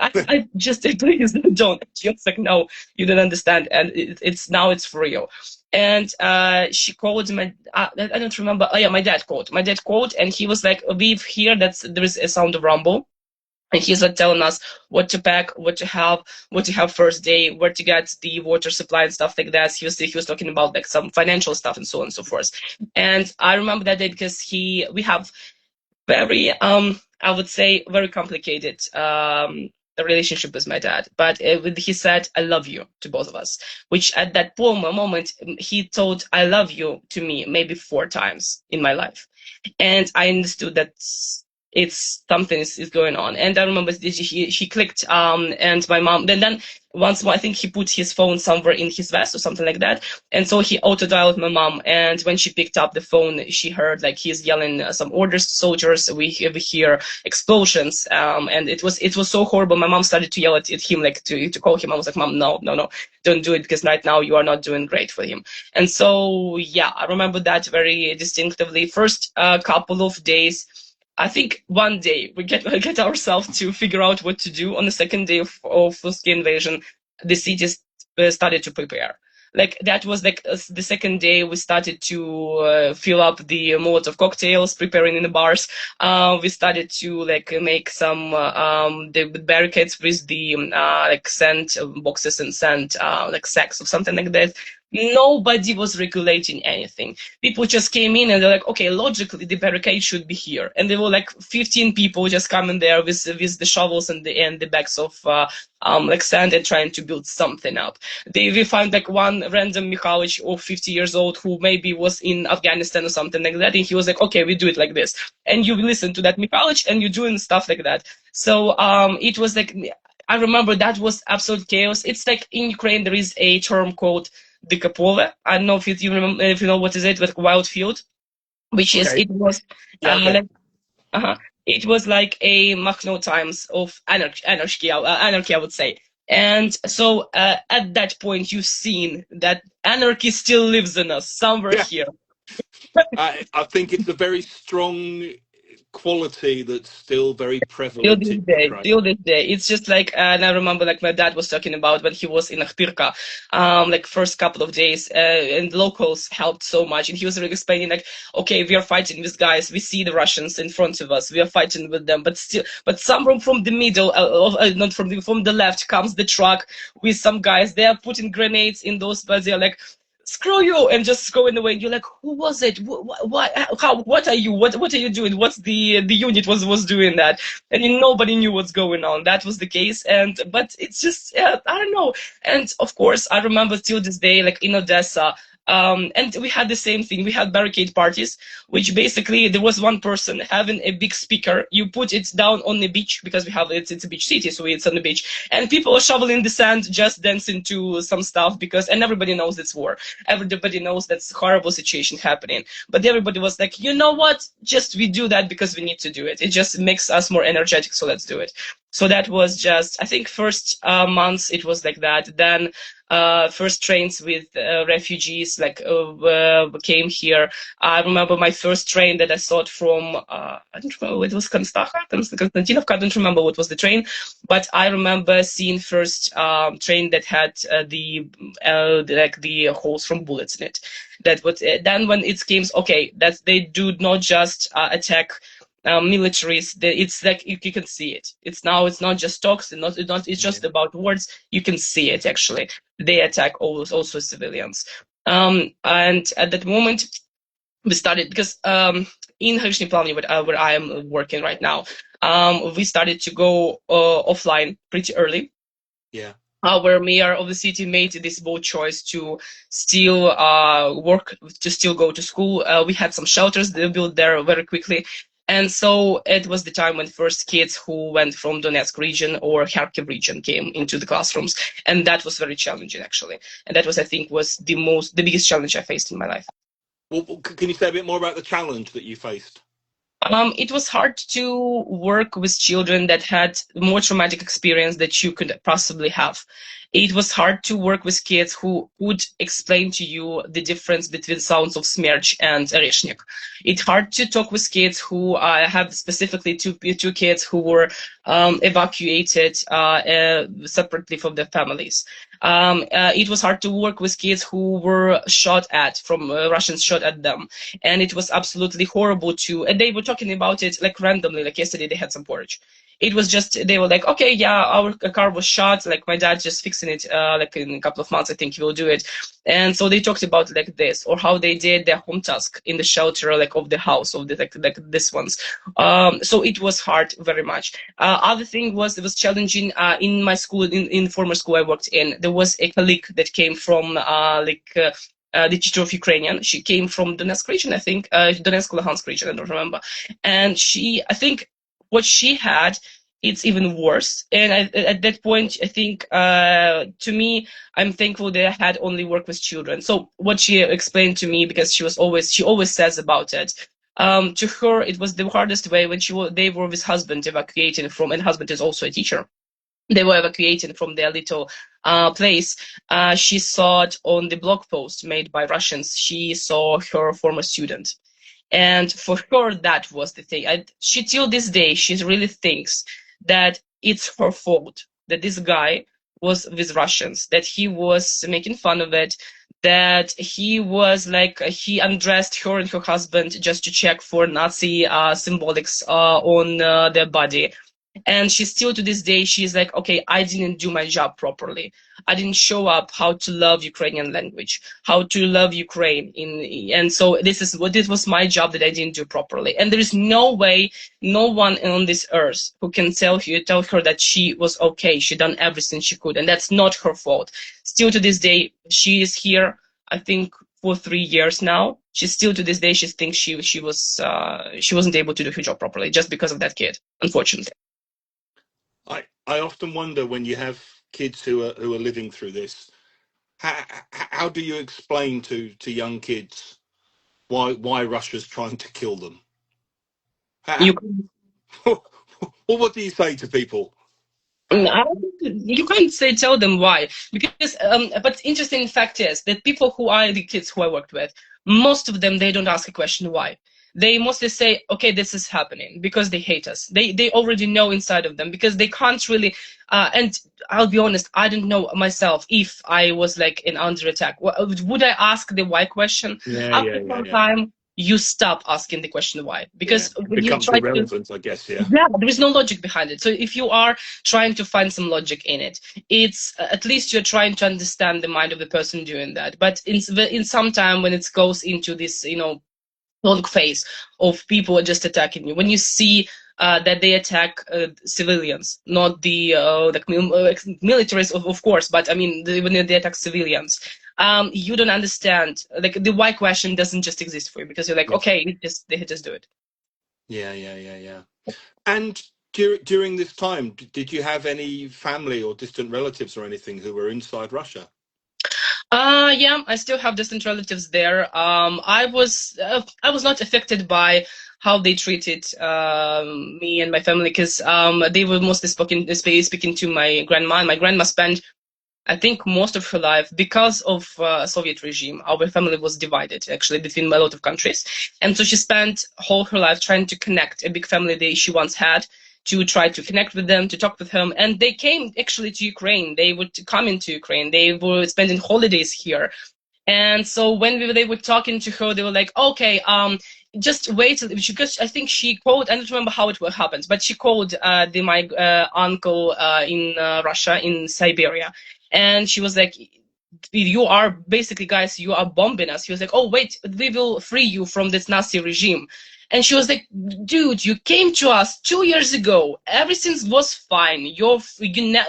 I just please don't. She was like, no, you don't understand, and it's now it's for real. And she called my I don't remember. Oh yeah, my dad called. My dad called, and he was like, "We've heard that there is a sound of rumble." And he's like telling us what to pack, what to have first day, where to get the water supply and stuff like that. He was talking about like some financial stuff and so on and so forth. And I remember that day because we have very I would say, very complicated the relationship with my dad. But he said, "I love you" to both of us, which at that moment he told "I love you" to me maybe 4 times in my life, and I understood that it's something is going on. And I remember she clicked, and my mom. Then once more, I think he put his phone somewhere in his vest or something like that, and so he auto dialed my mom. And when she picked up the phone, she heard like he's yelling some orders to soldiers. We hear explosions, and it was so horrible. My mom started to yell at him, like to call him. I was like, "Mom, no, no, no, don't do it, because right now you are not doing great for him." And so yeah, I remember that very distinctively. First couple of days, I think one day we get ourselves to figure out what to do. On the second day of full-scale invasion, the cities started to prepare. Like that was like the second day we started to fill up the Molotov cocktails, preparing in the bars. We started to like make some the barricades with the like sand boxes and sand like sacks or something like that. Nobody was regulating anything. People just came in and they're like, okay, logically the barricade should be here, and there were like 15 people just coming there with the shovels and the bags of like sand and trying to build something up. We found like one random Mikhalich of 50 years old who maybe was in Afghanistan or something like that, and he was like, okay, we do it like this, and you listen to that Mikhalich and you're doing stuff like that. So it was like, I remember that was absolute chaos. It's like in Ukraine there is a term called Dikapole. I don't know if you remember, if you know what is it, like wild field, which is it was like, it was like a Machno times of anarchy, I would say. And so at that point, you've seen that anarchy still lives in us somewhere here. I think it's a very strong quality that's still very prevalent in Ukraine. Till this day, it's just like, and I remember like my dad was talking about when he was in Akhpirka, like first couple of days, and locals helped so much, and he was really explaining like, okay, we are fighting with guys, we see the Russians in front of us, we are fighting with them, but still, but somewhere from the middle, not from the left, comes the truck with some guys. They are putting grenades in those, but they're like, screw you, and just going away. And you're like, who was it? What? How? What are you? What are you doing? What's the unit was doing that? And nobody knew what's going on. That was the case. And but it's just, I don't know. And of course, I remember till this day, like in Odessa. And we had the same thing. We had barricade parties, which basically there was one person having a big speaker. You put it down on the beach, because we have it's a beach city, so it's on the beach, and people are shoveling the sand, just dancing to some stuff, because, and everybody knows it's war. Everybody knows that's a horrible situation happening. But everybody was like, you know what? Just we do that because we need to do it. It just makes us more energetic, so let's do it. So that was just, I think, first months it was like that. Then first trains with refugees like came here. I remember my first train that I saw it from, I don't remember, it was Konstantinovka, I don't remember what was the train, but I remember seeing first train that had like the holes from bullets in it. That was then when it came, okay, that they do not just attack militaries. It's like you can see it. It's not just talks, and it's just about words. You can see it actually. They attack also civilians. And at that moment, we started, because in Haryshny Plavny, where I am working right now, we started to go offline pretty early. Yeah. Our mayor of the city made this bold choice to still work, to still go to school. We had some shelters they built there very quickly. And so it was the time when first kids who went from Donetsk region or Kharkiv region came into the classrooms. And that was very challenging, actually. And that was, I think, was the biggest challenge I faced in my life. Well, can you say a bit more about the challenge that you faced? It was hard to work with children that had more traumatic experience that you could possibly have. It was hard to work with kids who would explain to you the difference between sounds of Smerch and Oreshnik. It's hard to talk with kids who have specifically two kids who were evacuated separately from their families. It was hard to work with kids who were shot at, from Russians shot at them. And it was absolutely horrible and they were talking about it like randomly, like yesterday they had some porridge. It was just, they were like, okay, yeah, our car was shot. Like my dad just fixing it, like in a couple of months, I think he will do it. And so they talked about like this, or how they did their home task in the shelter, like of the house, of the like this ones. So it was hard very much. Other thing was, it was challenging in my school, in former school I worked in. There was a colleague that came from the teacher of Ukrainian. She came from Donetsk region, I think, Donetsk Luhansk region, I don't remember. And I think what she had, it's even worse. And at that point, I think, to me, I'm thankful that I had only work with children. So what she explained to me, because she always says about it, to her, it was the hardest way when they were with husband evacuating from, and husband is also a teacher. They were evacuating from their little place. She saw it on the blog post made by Russians. She saw her former student. And for her, that was the thing. She, till this day, she really thinks that it's her fault that this guy was with Russians, that he was making fun of it, that he was like, he undressed her and her husband just to check for Nazi symbolics on their body. And she still, to this day, she's like, okay, I didn't do my job properly. I didn't show up how to love Ukrainian language, how to love Ukraine. And so this was my job that I didn't do properly. And there is no way, no one on this earth who can tell her that she was okay. She done everything she could, and that's not her fault. Still to this day, she is here, I think, for 3 years now. She still, to this day, she thinks she wasn't able to do her job properly just because of that kid, unfortunately. I often wonder, when you have kids who are living through this, how do you explain to young kids why Russia's trying to kill them? You Well, what do you say to people? You can't tell them why, because but interesting fact is that people who are the kids who I worked with, most of them, they don't ask a question why. They mostly say, okay, this is happening because they hate us. They already know inside of them, because they can't really and I'll be honest, I don't know myself if I was like under attack. Would I ask the why question? After some time, you stop asking the question why, because it becomes irrelevant, I guess. Yeah, there is no logic behind it. So if you are trying to find some logic in it, it's at least you're trying to understand the mind of the person doing that. But in some time, when it goes into this, long phase of people just attacking you, when you see that they attack civilians, not the militaries, of course, but I mean, when they attack civilians, you don't understand. Like, the why question doesn't just exist for you, because you're like, okay, they just do it. Yeah. And during this time, did you have any family or distant relatives or anything who were inside Russia? Yeah, I still have distant relatives there. I was not affected by how they treated me and my family, because they were mostly speaking to my grandma. And my grandma spent, I think, most of her life, because of Soviet regime. Our family was divided actually between a lot of countries, and so she spent whole her life trying to connect a big family that she once had, to try to connect with them, to talk with them. And they came actually to Ukraine. They would come into Ukraine. They were spending holidays here. And so when they were talking to her, they were like, okay, just wait, because I think she called, I don't remember how it happened, but she called my uncle in Russia, in Siberia. And she was like, you are basically, guys, you are bombing us. He was like, oh, wait, we will free you from this Nazi regime. And she was like, dude, you came to us 2 years ago. Everything was fine.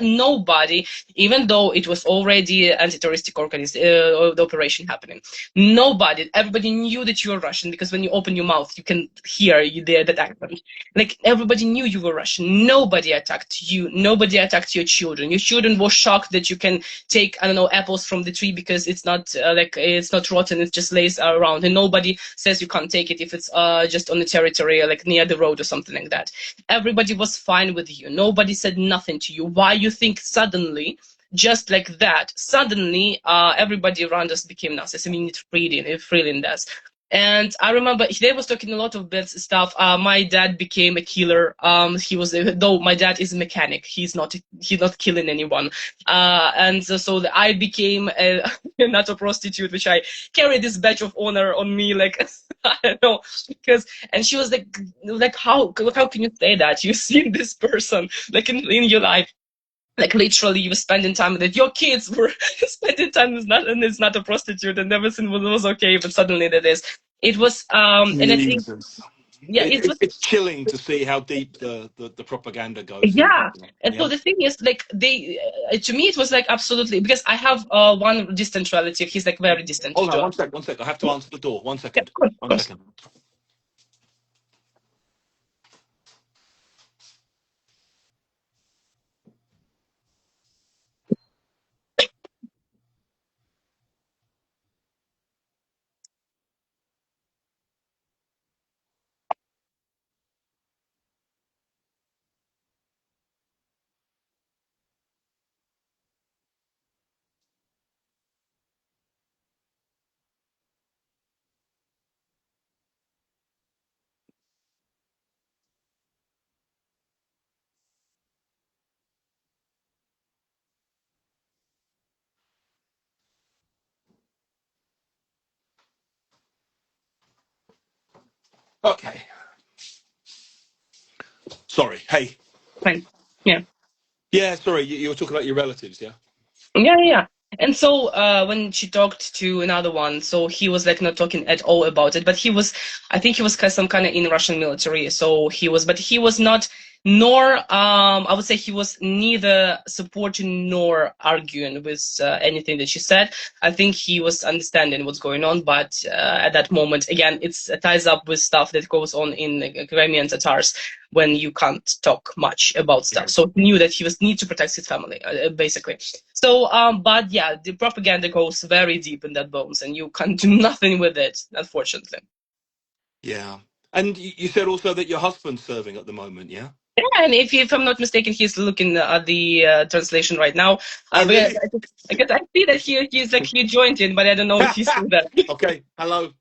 Nobody, even though it was already an anti-terroristic the operation happening, everybody knew that you were Russian, because when you open your mouth, you can hear that accent. Like, everybody knew you were Russian. Nobody attacked you. Nobody attacked your children. Your children were shocked that you can take, I don't know, apples from the tree, because it's not it's not rotten. It just lays around, and nobody says you can't take it if it's just on the territory, like near the road or something like that. Everybody was fine with you. Nobody said nothing to you. Why you think suddenly, just like that, suddenly everybody around us became Nazis? I mean, it really does. And I remember they was talking a lot of bad stuff. My dad became a killer. He was, though my dad is a mechanic, he's not killing anyone. And so I became not a prostitute, which I carry this badge of honor on me, like I don't know, because. And she was like how can you say that? You've seen this person like in your life. Like literally, you were spending time with it. Your kids were spending time with not, and it's not a prostitute, and everything was okay. But suddenly that is. It was, and I think, Jesus. yeah, it was, It's chilling to see how deep the propaganda goes in yeah. Ukraine. And so Yeah. the thing is, like to me, it was like absolutely because I have one distant relative. He's like very distant Hold on, to. one sec, one sec. I have to answer the door. One Yeah, second. of One course. second. Okay. Sorry. Hey. Fine. Yeah. Yeah, sorry. You were talking about your relatives, yeah? Yeah, yeah, yeah. And so when she talked to another one, so he was like not talking at all about it, but he was, I think he was some kind of in Russian military. So he was, but he was not, nor I would say he was neither supporting nor arguing with anything that she said. I think he was understanding what's going on, but at that moment, again, it ties up with stuff that goes on in Crimean Tatars when you can't talk much about stuff. So he knew that he was need to protect his family, basically. So, but yeah, the propaganda goes very deep in that bones, and you can't do nothing with it, unfortunately. Yeah. And you said also that your husband's serving at the moment, yeah? Yeah, and if I'm not mistaken, he's looking at the translation right now. Oh, But really? I guess I see that he's like he joined in, but I don't know if he's still there. Okay. Hello.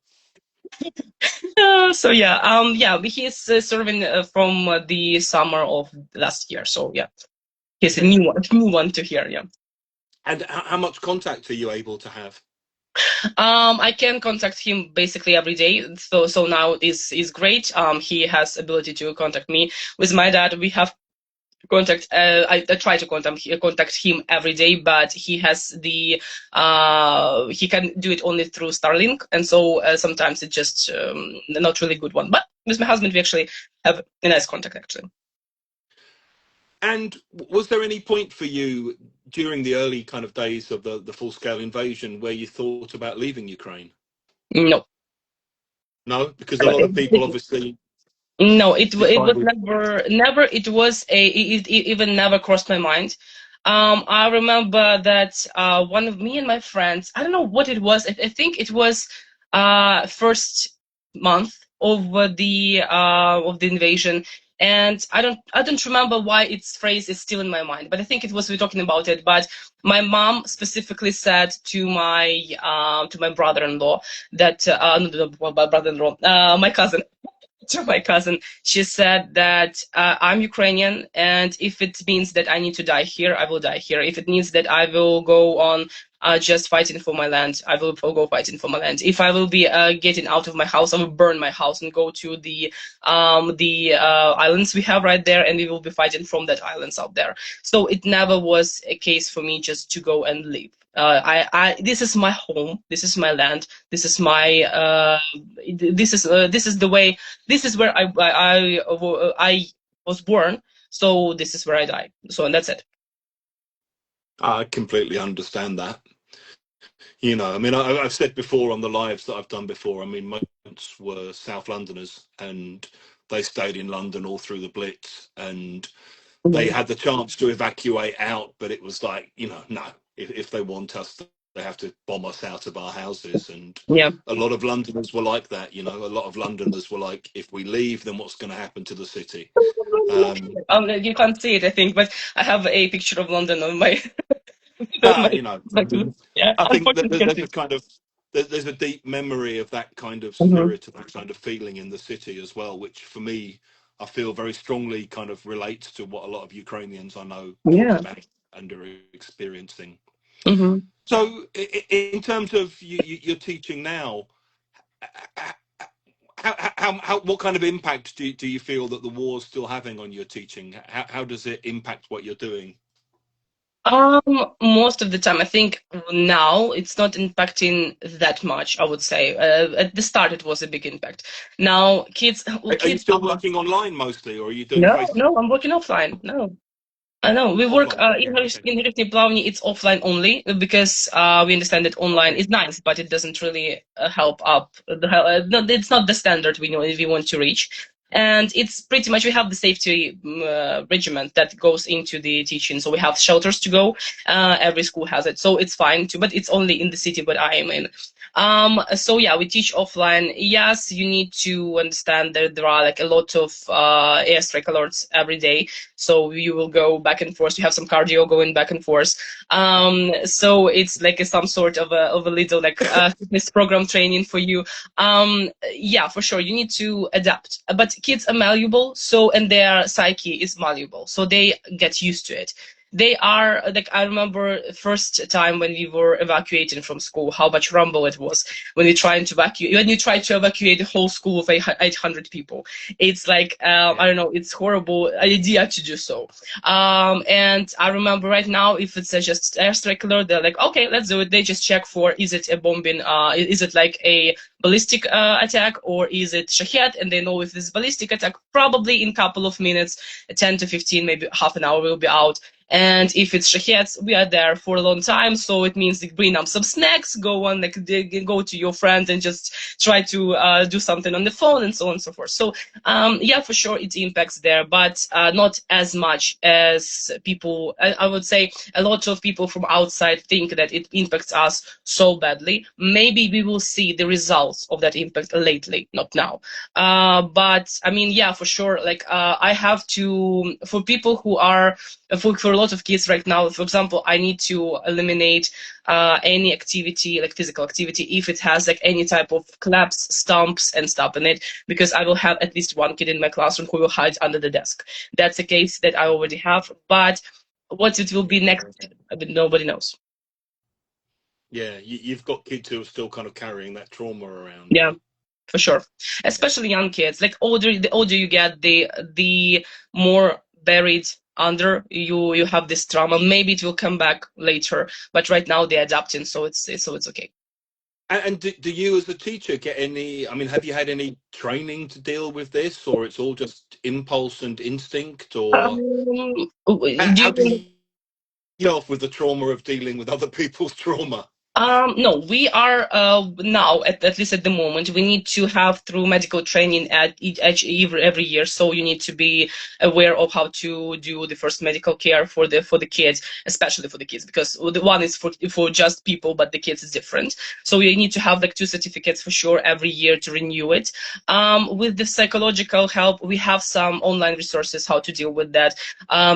So yeah, yeah, he's serving from the summer of last year. So yeah, he's a new one to hear. Yeah. And how much contact are you able to have? I can contact him basically every day. So now is great. He has ability to contact me. With my dad, we have contact. I try to contact him every day, but he has the he can do it only through Starlink, and so sometimes it's just not really good one. But with my husband, we actually have a nice contact actually. And was there any point for you during the early kind of days of the full-scale invasion where you thought about leaving Ukraine? No. No, because a lot of people obviously No, it was decided. never it was it even never crossed my mind. I remember that one of me and my friends, I don't know what it was. I think it was first month of the invasion, and I don't remember why its phrase is still in my mind. But I think it was we talking about it. But my mom specifically said to my brother-in-law that no, my brother-in-law, my cousin to my cousin. She said that I'm Ukrainian, and if it means that I need to die here, I will die here. If it means that I will go on just fighting for my land, I will go fighting for my land. If I will be getting out of my house, I will burn my house and go to the islands we have right there, and we will be fighting from that islands out there. So it never was a case for me just to go and leave. This is my home. This is my land. This is my. This is the way. This is where I was born. So this is where I die. So and that's it. I completely understand that. You know, I mean, I've said before on the lives that I've done before, I mean, most were South Londoners and they stayed in London all through the Blitz and they had the chance to evacuate out, but it was like, you know, no, if they want us, they have to bomb us out of our houses. And Yeah. a lot of Londoners were like that, you know, a lot of Londoners were like, if we leave, then what's going to happen to the city? You can't see it, I think, but I have a picture of London on my. You know, Yeah, I think that unfortunately, you can there's see. a kind of there's a deep memory of that kind of Hmm. spirit, of that kind of feeling in the city as well, which for me, I feel very strongly kind of relates to what a lot of Ukrainians I know talk Yeah. about and are experiencing. Hmm. So, in terms of you're teaching now, what kind of impact do you feel that the war's still having on your teaching? How does it impact what you're doing? Most of the time, I think now it's not impacting that much, I would say. At the start, it was a big impact. Now, Are you kids still are, working online mostly, or are you doing no, face to no, I'm working offline. No. I know we work offline? in Yeah, okay. Hrishny Plavny. It's offline only because we understand that online is nice, but it doesn't really help up. No, it's not the standard we know we want to reach, and it's pretty much we have the safety regiment that goes into the teaching. So we have shelters to go. Every school has it, so it's fine too. But it's only in the city where I am in. So yeah, we teach offline. Yes, you need to understand that there are like a lot of airstrike alerts every day, so you will go back and forth. You have some cardio going back and forth. So it's like some sort of a little like fitness program training for you. Yeah, for sure, you need to adapt. But kids are malleable, so and their psyche is malleable, so they get used to it. They are like, I remember first time when we were evacuating from school, how much rumble it was when you try to evacuate the whole school of 800 people. It's like I Yeah. don't know, it's horrible idea to do so. And I remember right now, if it's just airstrike alert, they're like, okay, let's do it. They just check for, is it a bombing, is it like a ballistic attack, or is it shahed? And they know if this ballistic attack, probably in a couple of minutes, 10 to 15, maybe half an hour, will be out. And if it's shaheds, we are there for a long time. So it means like, bring up some snacks, go on, like go to your friends and just try to do something on the phone, and so on and so forth. So yeah, for sure, it impacts there, but not as much as people. I would say a lot of people from outside think that it impacts us so badly. Maybe we will see the results of that impact lately, not now. But I mean, yeah, for sure. Like I have to, for people who are, for a lot of kids right now, for example, I need to eliminate any activity, like physical activity, if it has like any type of collapse, stumps, and stuff in it, because I will have at least one kid in my classroom who will hide under the desk. That's a case that I already have, but what it will be next, I mean, nobody knows. Yeah, you've got kids who are still kind of carrying that trauma around. Yeah, for sure. Yeah. Especially young kids. Like the older you get, the more buried under you have this trauma. Maybe it will come back later, but right now they're adapting, so it's okay. And do you, as a teacher, get any? I mean, have you had any training to deal with this, or it's all just impulse and instinct, or Do how do you you deal with the trauma of dealing with other people's trauma? No, we are now at least at the moment we need to have through medical training every year. So you need to be aware of how to do the first medical care for the kids, especially for the kids, because the one is for just people, but the kids is different. So you need to have like 2 certificates for sure every year to renew it. With the psychological help, we have some online resources how to deal with that.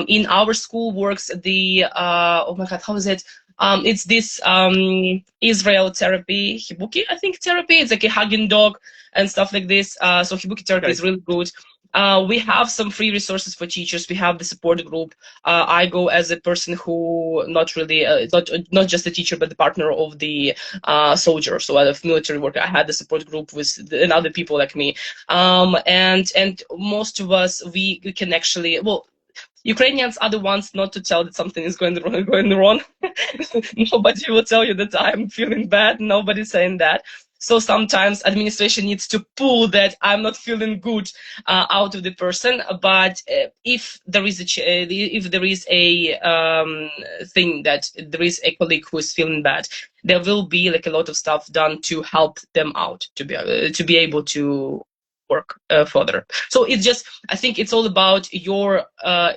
In our school works the oh my God, how is it? It's this Israel therapy, Hibuki, I think therapy. It's like a hugging dog and stuff like this. So Hibuki therapy Okay. is really good. We have some free resources for teachers. We have the support group. I go as a person who not really, not just a teacher, but the partner of the soldier. So as a military worker, I had the support group with and other people like me. And most of us, we can actually, well, Ukrainians are the ones not to tell that something is going wrong. Going wrong. Nobody will tell you that I'm feeling bad. Nobody's saying that. So sometimes administration needs to pull that I'm not feeling good out of the person. But if there is if there is a thing that there is a colleague who is feeling bad, there will be like a lot of stuff done to help them out to be able to work further. So it's just, I think it's all about your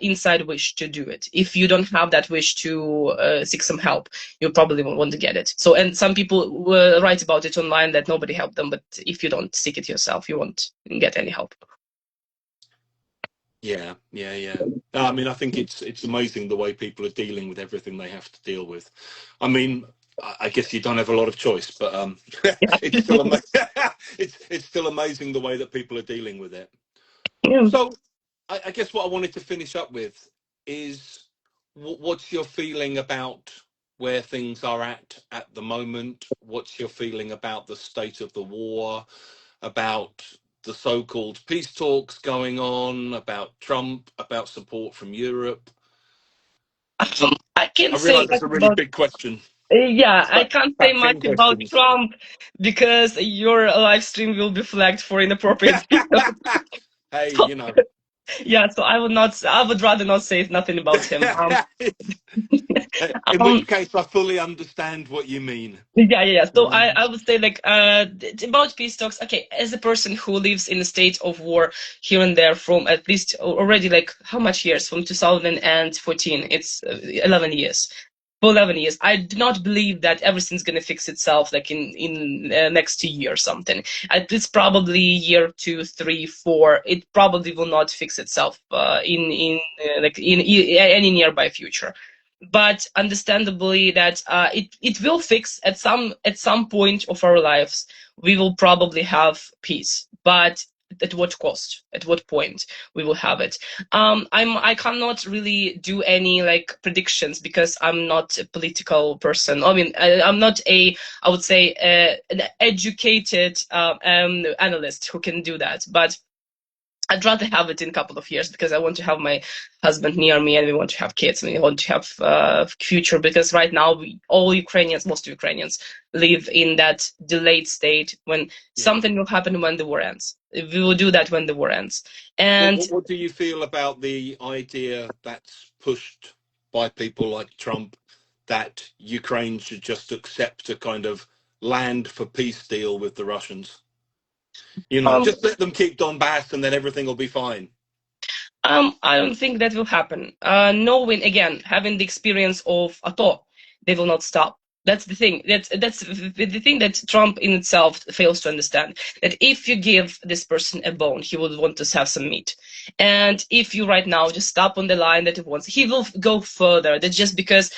inside wish to do it. If you don't have that wish to seek some help, you probably won't want to get it. So, and some people will write about it online that nobody helped them, but if you don't seek it yourself, you won't get any help. Yeah, yeah, yeah. I mean, I think it's amazing the way people are dealing with everything they have to deal with. I mean, I guess you don't have a lot of choice, but it's still it's still amazing the way that people are dealing with it. Yeah. So I guess what I wanted to finish up with is what's your feeling about where things are at the moment? What's your feeling about the state of the war, about the so-called peace talks going on, about Trump, about support from Europe? I I can't say realize that's much a really about. big question. Yeah, It's I about, can't say about much 10 about questions. Trump because your live stream will be flagged for inappropriate video. Hey, So, you know. yeah, so I would not. I would rather not say nothing about him. In Um, which case, I fully understand what you mean. yeah. So I, Um, I would say like about peace talks. Okay, as a person who lives in a state of war here and there from at least already like how much years from 2014? It's 11 years. For 11 years, I do not believe that everything's gonna fix itself like in next year or something. It's probably year 2, 3, 4. It probably will not fix itself in any nearby future, but understandably that it will fix at some point of our lives. We will probably have peace, but at what cost? At what point we will have it? I cannot really do any like predictions because I'm not a political person. I mean, I'm not a, I would say, an educated analyst who can do that, but I'd rather have it in a couple of years because I want to have my husband near me and we want to have kids and we want to have future, because right now all Ukrainians, most Ukrainians live in that delayed state when yeah. something will happen when the war ends. We will do that when the war ends. What, And what what do you feel about the idea that's pushed by people like Trump that Ukraine should just accept a kind of land for peace deal with the Russians? You know, um, just let them keep Donbass and then everything will be fine. I don't think that will happen. Knowing again, having the experience of Ato, they will not stop. That's the thing. That's the thing that Trump in itself fails to understand. That if you give this person a bone, he will want to have some meat. And if you right now just stop on the line that he wants, he will go further. That's just because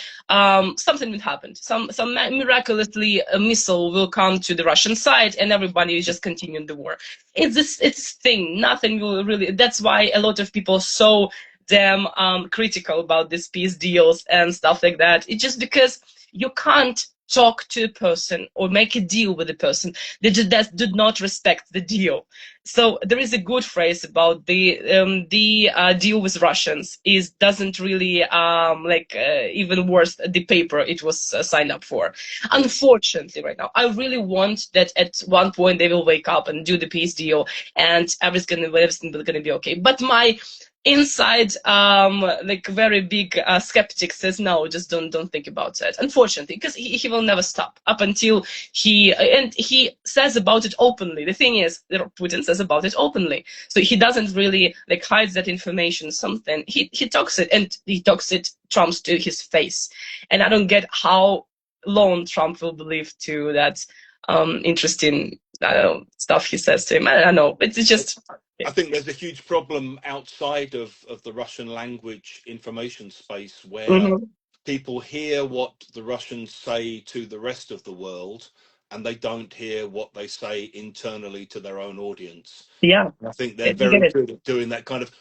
something will happen. Some miraculously a missile will come to the Russian side, and everybody is just continuing the war. It's thing. Nothing will really. That's why a lot of people are so damn critical about these peace deals and stuff like that. It's just because you can't talk to a person or make a deal with a person that did not respect the deal. So there is a good phrase about the deal with Russians is doesn't really even worse the paper it was signed up for. Unfortunately, right now, I really want that at one point they will wake up and do the peace deal and everything gonna be okay. But my inside like very big skeptic says no, just don't think about that, unfortunately, because he will never stop up until he says about it openly. The thing is that Putin says about it openly, so he doesn't really like hides that information. Something he talks it, and he talks it Trump's to his face, and I don't get how long Trump will believe to that interesting, I don't know, stuff he says to him. I don't know, it's just I think there's a huge problem outside of the Russian language information space where mhm. people hear what the Russians say to the rest of the world and they don't hear what they say internally to their own audience. Yeah, I think they're I get very it. good at doing that kind of,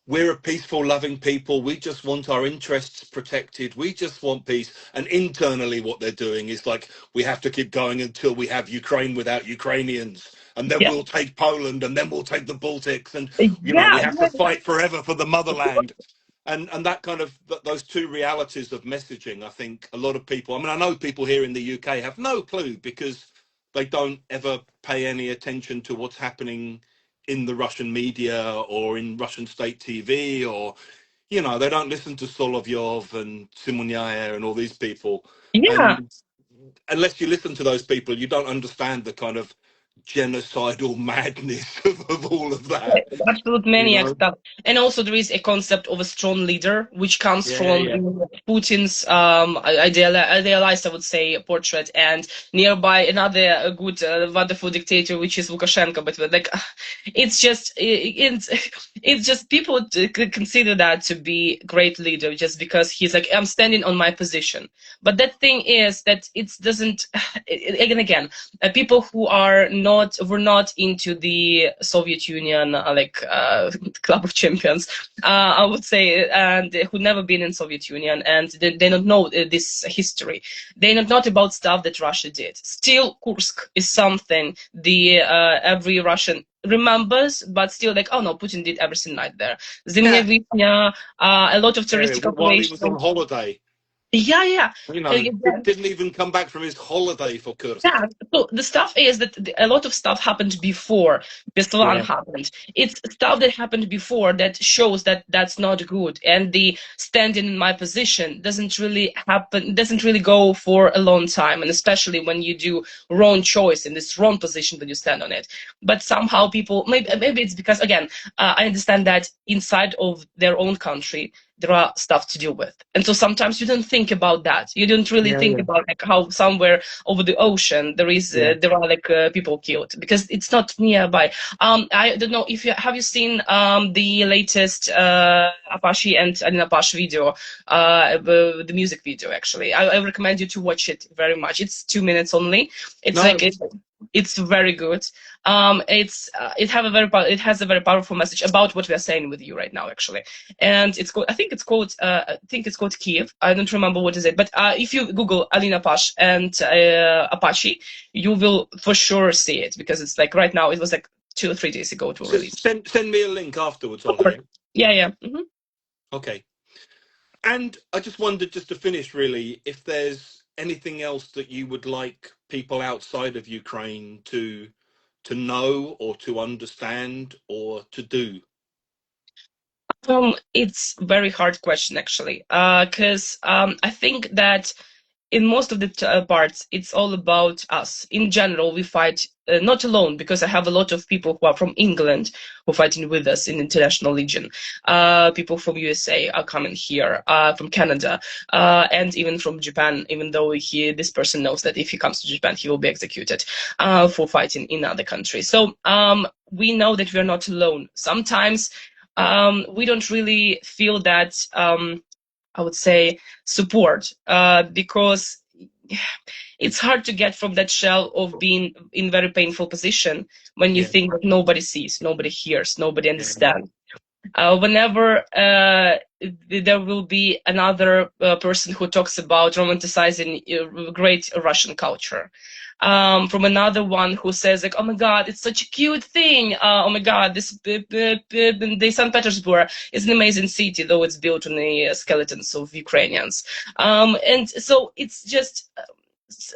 we're a peaceful, loving people. We just want our interests protected. We just want peace. And internally, what they're doing is like, we have to keep going until we have Ukraine without Ukrainians. And then Yeah, we'll take Poland and then we'll take the Baltics. And, you know, we yeah, have to fight forever for the motherland. And that kind of, those two realities of messaging, I think a lot of people, I mean, I know people here in the UK have no clue because they don't ever pay any attention to what's happening in the Russian media or in Russian state TV, or, you know, they don't listen to Solovyov and Simonyaia and all these people. yeah. And unless you listen to those people, you don't understand the kind of genocidal madness of all of that, Absolute you maniac know? stuff. And also there is a concept of a strong leader, which comes Yeah, from yeah. Putin's idealized, I would say, portrait, and nearby another good, wonderful dictator, which is Lukashenko. But like, it's just, it's just people consider that to be great leader just because he's like, I'm standing on my position. But that thing is that it doesn't, again, people who were not into the Soviet Union, Club of Champions, I would say, and who never been in Soviet Union, and they don't know this history. They don't know about stuff that Russia did. Still, Kursk is something the every Russian remembers, but still like, oh no, Putin did everything right there. Yeah. Zimnya, a lot of Yeah, terroristic while he was operations. on holiday. Yeah, yeah. You Uh, know, didn't even come back from his holiday for Kursk. Yeah, so the stuff is that a lot of stuff happened before Beslan Yeah. happened. It's stuff that happened before that shows that that's not good. And the standing in my position doesn't really happen, doesn't really go for a long time. And especially when you do wrong choice in this wrong position that you stand on it. But somehow people, maybe it's because, again, I understand that inside of their own country, there are stuff to deal with. And so sometimes you don't think about that. You don't really Yeah, think yeah. about like how somewhere over the ocean Yeah. there are like people killed because it's not nearby. I don't know if you have you seen the latest Apache and Alina Pash video, the music video actually. I recommend you to watch it very much. It's 2 minutes only. It's No. like it's very good. It has a very powerful message about what we are saying with you right now actually, and it's called I think it's called Kiev. I don't remember what is it, but if you Google Alina Pash and Apache, you will for sure see it because it's like right now. It was like 2 or 3 days ago to So release. send me a link afterwards, Of Olga. course. Yeah? Yeah, yeah. Okay. And I just wondered, just to finish, really, if there's anything else that you would like people outside of Ukraine to know or to understand or to do. It's very hard question actually, because I think that in most of the parts, it's all about us. In general, we fight not alone because I have a lot of people who are from England who are fighting with us in International Legion. People from USA are coming here, from Canada, and even from Japan. Even though this person knows that if he comes to Japan, he will be executed for fighting in other countries. So we know that we are not alone. Sometimes we don't really feel that. I would say support, because it's hard to get from that shell of being in very painful position when you Yeah. think that nobody sees, nobody hears, nobody Yeah. understands. Whenever there will be another person who talks about romanticizing great Russian culture, from another one who says like, oh my God, it's such a cute thing. Oh my God, the St. Petersburg is an amazing city, though it's built on the skeletons of Ukrainians. And so it's just,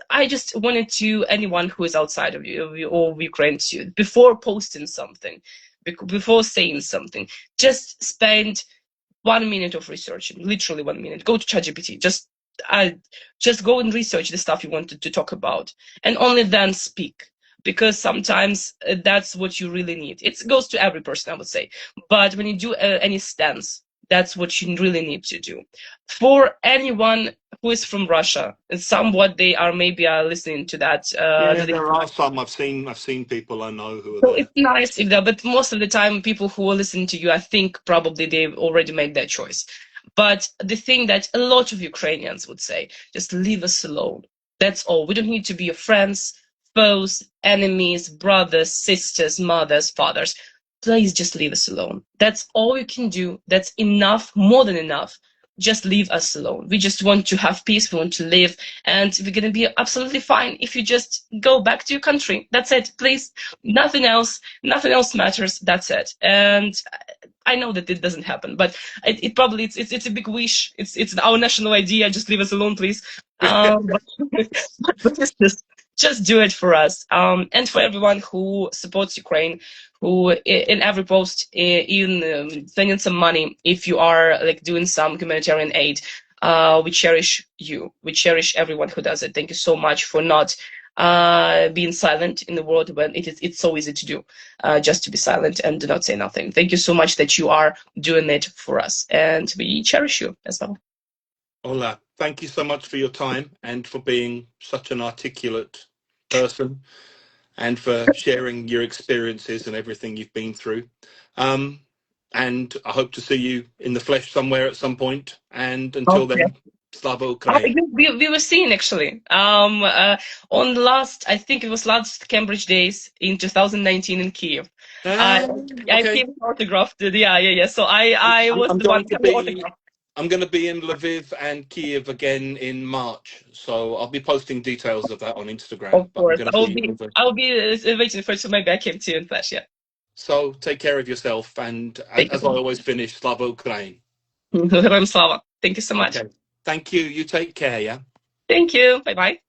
I just wanted to anyone who is outside of you or Ukraine to, before posting something, before saying something, just spend 1 minute of researching, literally 1 minute. Go to ChatGPT, just go and research the stuff you wanted to talk about, and only then speak. Because sometimes that's what you really need. It goes to every person, I would say. But when you do any stance, that's what you really need to do. For anyone who is from Russia, and somewhat they are maybe listening to that. Yeah, there are some. I've seen people I know who are So there. it's nice if that, but most of the time, people who are listening to you, I think probably they've already made their choice. But the thing that a lot of Ukrainians would say, just leave us alone. That's all. We don't need to be your friends, foes, enemies, brothers, sisters, mothers, fathers. Please just leave us alone. That's all you can do. That's enough, more than enough. Just leave us alone. We just want to have peace. We want to live, and we're going to be absolutely fine if you just go back to your country. That's it, please. Nothing else matters. That's it. And I know that it doesn't happen, but it probably it's a big wish. It's our national idea. Just leave us alone, please. But just do it for us, and for everyone who supports Ukraine, who in every post, even sending some money. If you are like doing some humanitarian aid, we cherish you. We cherish everyone who does it. Thank you so much for not being silent in the world when it's so easy to do, just to be silent and do not say nothing. Thank you so much that you are doing it for us, and we cherish you as well. Ola, thank you so much for your time and for being such an articulate person and for sharing your experiences and everything you've been through. and I hope to see you in the flesh somewhere at some point. And until Okay. then, Slava Oh, Ukraini. we were seeing actually. On the last, I think it was last Cambridge Days in 2019 in Kiev. I I Okay. came autographed. Yeah. So I I'm, was I'm the one going who to got the be autograph. I'm going to be in Lviv and Kiev again in March, so I'll be posting details of that on Instagram. Of But I'm course, going to see you in I person. will be waiting for to maybe I came to you in flesh. Yeah. So take care of yourself, and Thank as I always finish, Slava Ukraini. you. Героям слава. Thank you so much. Okay. Thank you. You take care. Yeah. Thank you. Bye bye.